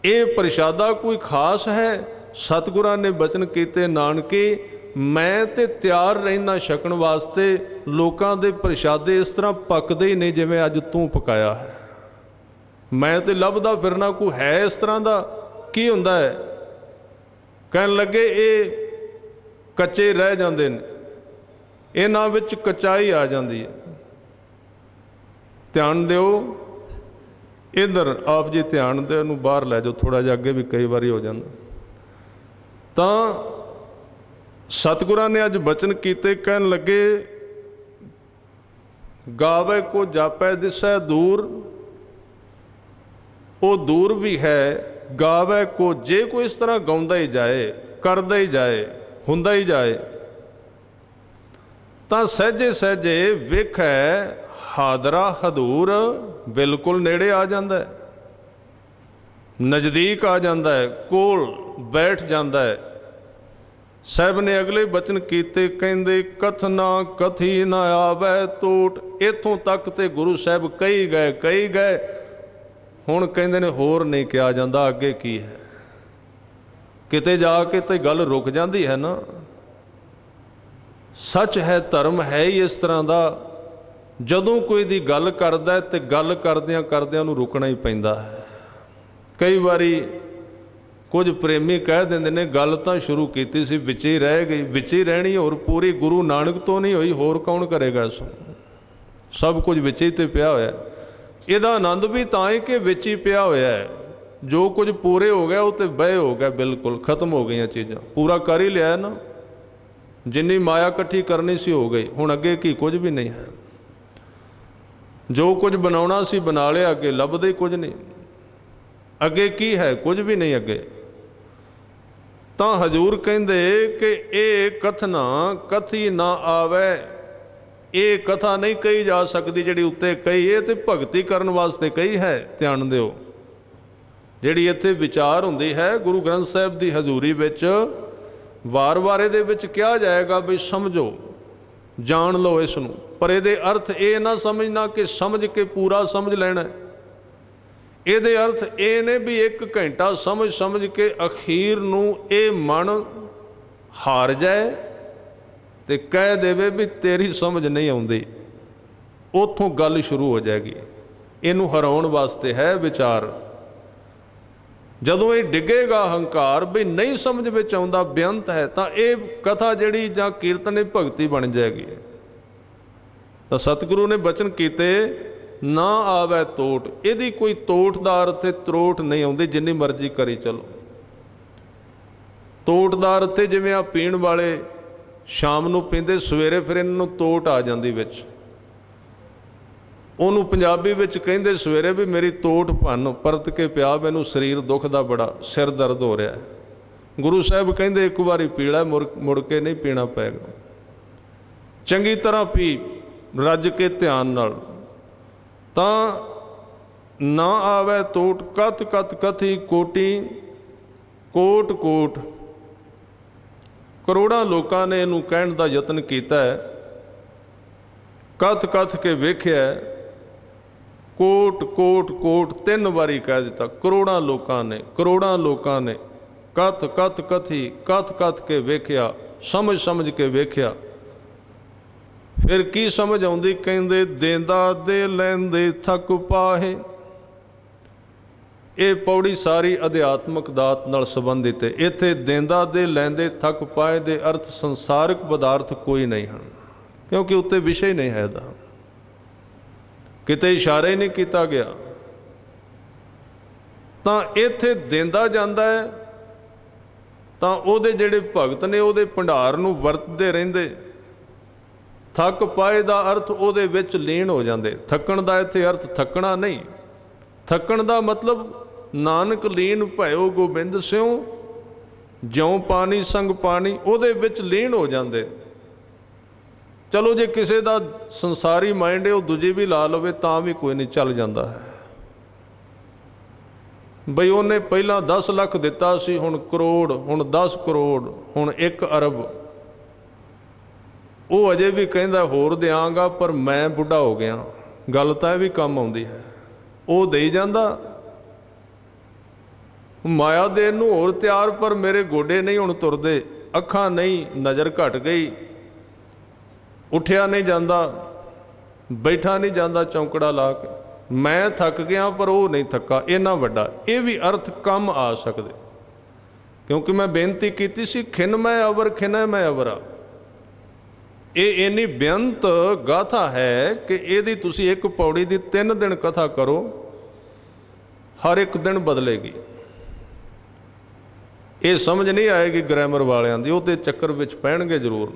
ਇਹ ਪ੍ਰਸ਼ਾਦਾ ਕੋਈ ਖਾਸ ਹੈ। ਸਤਿਗੁਰਾਂ ਨੇ ਬਚਨ ਕੀਤੇ, ਨਾਨਕੀ मैं तो तैयार रहना छकण वास्ते। लोगों के प्रशादे इस तरह पकते ही नहीं जिवें अज तू पकाया है। मैं तो लभदा फिरना कोई है इस तरह का की हुंदा है। कहन लगे ये कच्चे रह जाते हैं, इन्हां विच कच्चाई आ जाती है। ध्यान दिओ इधर आप जी, ध्यान दे इहनूं बाहर लै जाओ थोड़ा जिहा अगे भी कई बारी हो जाता। तो सतगुरां ने अज बचन कीते, कहन लगे गावे को जापै दिसै दूर, वो दूर भी है। गावे को जे कोई इस तरह गाउंदा ही जाए, करदा ही जाए, हुंदा ही जाए, तो सहजे सहजे वेखै हादरा हदूर बिल्कुल नेड़े आ जाता है, नज़दीक आ जाता है, कोल बैठ जाता है। साहब ने अगले बचन कीते, कहंदे कथना कथी ना आवे टोट। इथों तक तो गुरु साहब कही गए, हुण कहंदे ने होर नहीं कहा जाता, अगे की है। किते जाके तो गल रुक जाती है ना। सच है, धर्म है ही इस तरह का, जदों कोई दी गल करदा है तो गल करदियां करदियां नूं रुकना ही पैंदा है। कई बारी कुछ प्रेमी कह देंदे ने गल तो शुरू की सी विच ही रह गई, विच ही रहनी, और पूरी गुरु नानक तो नहीं हुई, होर कौन करेगा इसो। सब कुछ विच ही तो पिया होया। इहदा आनंद भी तां ही कि विच ही पिया होया है। जो कुछ पूरे हो गया वो तो बह हो गया, बिल्कुल खत्म हो गई चीज़ां, पूरा कर ही लिया ना। जिन्नी माया इकट्ठी करनी सी हो गई, हुण अगे की कुछ भी नहीं है। जो कुछ बनाउणा सी बना लिया, अगे लभदा ही कुछ नहीं। अगे की है, कुछ भी नहीं अगे। तो हजूर कहंदे कि ये कथना कथी ना आवे, ये कथा नहीं कही जा सकती जिहड़ी उत्ते कही, ये तो भगती करने वास्ते कही है। ध्यान दिओ, जिहड़ी इत्थे विचार हुंदी है गुरु ग्रंथ साहिब की हजूरी विच, वार वार इहदे विच कहा जाएगा भी समझो, जान लो इसनूं, पर इहदे अर्थ ये ना समझना कि समझ के पूरा समझ लेना। इहदे अर्थ ये ने भी एक घंटा समझ समझ के अखीर नूं ये मन हार जाए तो कह देवे भी तेरी समझ नहीं आउंदी, उथों गल शुरू हो जाएगी। इनू हराउण वास्ते है विचार। जदों ये डिगेगा हंकार भी नहीं समझ विच आउंदा, बेअंत है, तो ये कथा जिहड़ी जां कीर्तन ये भगती बन जाएगी। तो सतगुरु ने बचन कीते ना आवे टोट, इहदी कोई टोट दा अर्थ त्रोट नहीं आउंदी, जिन्नी मर्जी करी चलो। टोट दा अर्थ जिवें आ पीण वाले शाम नूं पींदे, सवेरे फिर इन्हां नूं टोट आ जांदी विच। ਉਹਨੂੰ ਪੰਜਾਬੀ ਵਿੱਚ ਕਹਿੰਦੇ ਸਵੇਰੇ ਵੀ ਮੇਰੀ ਤੋਟ ਭੰਨ ਪਰਤ ਕੇ ਪਿਆ, ਮੈਨੂੰ ਸਰੀਰ ਦੁਖਦਾ ਬੜਾ, ਸਿਰ ਦਰਦ ਹੋ ਰਿਹਾ। ਗੁਰੂ ਸਾਹਿਬ ਕਹਿੰਦੇ ਇੱਕ ਵਾਰੀ ਪੀਲਾ, ਮੁੜ ਕੇ ਨਹੀਂ ਪੀਣਾ ਪਏਗਾ। ਚੰਗੀ ਤਰ੍ਹਾਂ ਪੀ, ਰੱਜ ਕੇ ਧਿਆਨ ਨਾਲ। ਤਾਂ ਨਾ ਆਵੇ ਤੋਟ ਕਥ ਕਥ ਕਥੀ ਕੋਟੀ ਕੋਟ ਕੋਟ। ਕਰੋੜਾਂ ਲੋਕਾਂ ਨੇ ਇਹਨੂੰ ਕਹਿਣ ਦਾ ਯਤਨ ਕੀਤਾ ਹੈ। ਕਥ ਕਥ ਕੇ ਵੇਖਿਆ, कोट कोट कोट 3 बारी कह दिता। करोड़ां लोकां ने कथ कथ कथी, कथ कथ के वेख्या, समझ समझ के वेख्या। फिर की समझ आउंदी, कहंदे देंदा दे लैंदे थक पाहे। ये पौड़ी सारी अध्यात्मक दात नाल संबंधित है। इत्थे देंदा दे लैंदे थक पाए दे अर्थ संसारिक पदार्थ कोई नहीं हैं, क्योंकि उत्ते विषय नहीं है दा, किते इशारा ही नहीं किया गया। तो इत्थे देंदा जांदा है, तो उहदे जिहड़े भगत ने उहदे भंडार नूं वरतदे रहिंदे। थक पाए दा अर्थ उहदे विच लीन हो जांदे। थकण दा इत्थे अर्थ थकना नहीं, थकण दा मतलब नानक लीन भयो गोबिंद सिਉ, ज्यों पानी संग पानी, उहदे विच लीन हो जांदे। चलो जे किसी का संसारी माइंड है, वो दूजी भी ला लवे तां भी कोई नहीं, चल जाता है। बई उन्हें पहला 10 लाख दिता सी, हुण करोड़, हुण 10 करोड़, हुण 1 अरब। वो अजे भी कहता होर देंगा, पर मैं बुढ़ा हो गया। गल तां भी कम आउंदी है, वो दे जांदा। माया देन नूं होर तैयार, पर मेरे गोडे नहीं हुण तुरदे, ਅੱਖਾਂ नहीं, नज़र घट गई, उठिया नहीं जाता, बैठा नहीं जाता चौंकड़ा ला के, मैं थक गया पर वो नहीं थका, इन्ना वड्डा, ये भी अर्थ कम आ सकते। क्योंकि मैं बेनती की सी खिन मैं अवर खिन मैं अवरा, ये इन्नी बेअंत गाथा है कि यदि तुसी एक पौड़ी की 3 दिन कथा करो, हर एक दिन बदलेगी। ये समझ नहीं आएगी ग्रैमर वालियां दी, वो तो चक्कर विच पैणगे जरूर।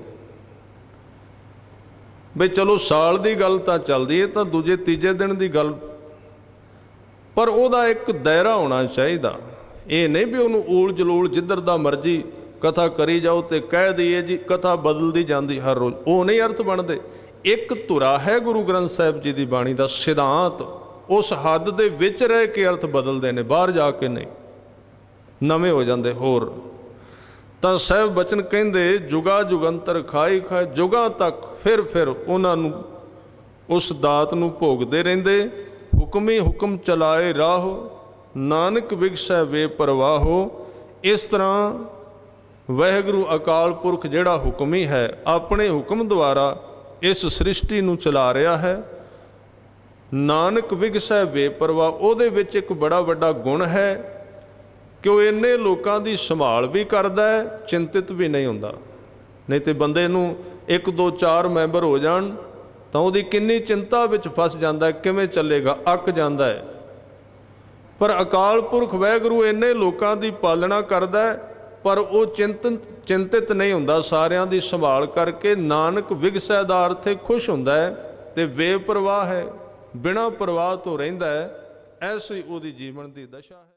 बई चलो साल की गल तो चलती है, तो दूजे तीजे दिन की गल, पर ਉਹਦਾ एक दायरा होना चाहिए। ये नहीं भी उन्होंने ऊल जलूल जिधर दा मर्जी कथा करी जाओ तो कह दईए जी कथा बदलती जाती हर रोज़, वो नहीं अर्थ बनते। एक धुरा है गुरु ग्रंथ साहिब जी की बाणी का सिद्धांत, उस हद दे विच रह के अर्थ बदलते हैं, बाहर जाके नहीं, नवे हो जाते होर। तो साहिब बचन कहते जुगा जुगंतर खाई खाए, जुगा तक फिर उन्होंने उस दात नूं भोगते रहते। हुक्मी हुक्म चलाए राहो, नानक विगसै वे परवाहो। इस तरह वाहिगुरू अकाल पुरख जिहड़ा हुक्मी है, अपने हुक्म द्वारा इस सृष्टि नूं चला रहा है। नानक विगसै वे परवाह, उहदे विच एक बड़ा वड्डा गुण है कि वो इन्ने लोगों की संभाल भी करता है, चिंतित भी नहीं होंदा। नहीं तो बंदे नूं 1 2 4 मैंबर हो जाण तो वो किन्नी चिंता विच फस जाता है, किवें चलेगा, अक जाता है। पर अकाल पुरख वाहिगुरू इन्ने लोगों की पालना करता है, पर वो चिंतित नहीं होंदा, सारियां दी संभाल करके नानक विगसै दा अर्थ खुश हुंदा है ते बेपरवाह है, बिना परवाह तो रहिंदा है। ऐसी उहदी जीवन की दशा है।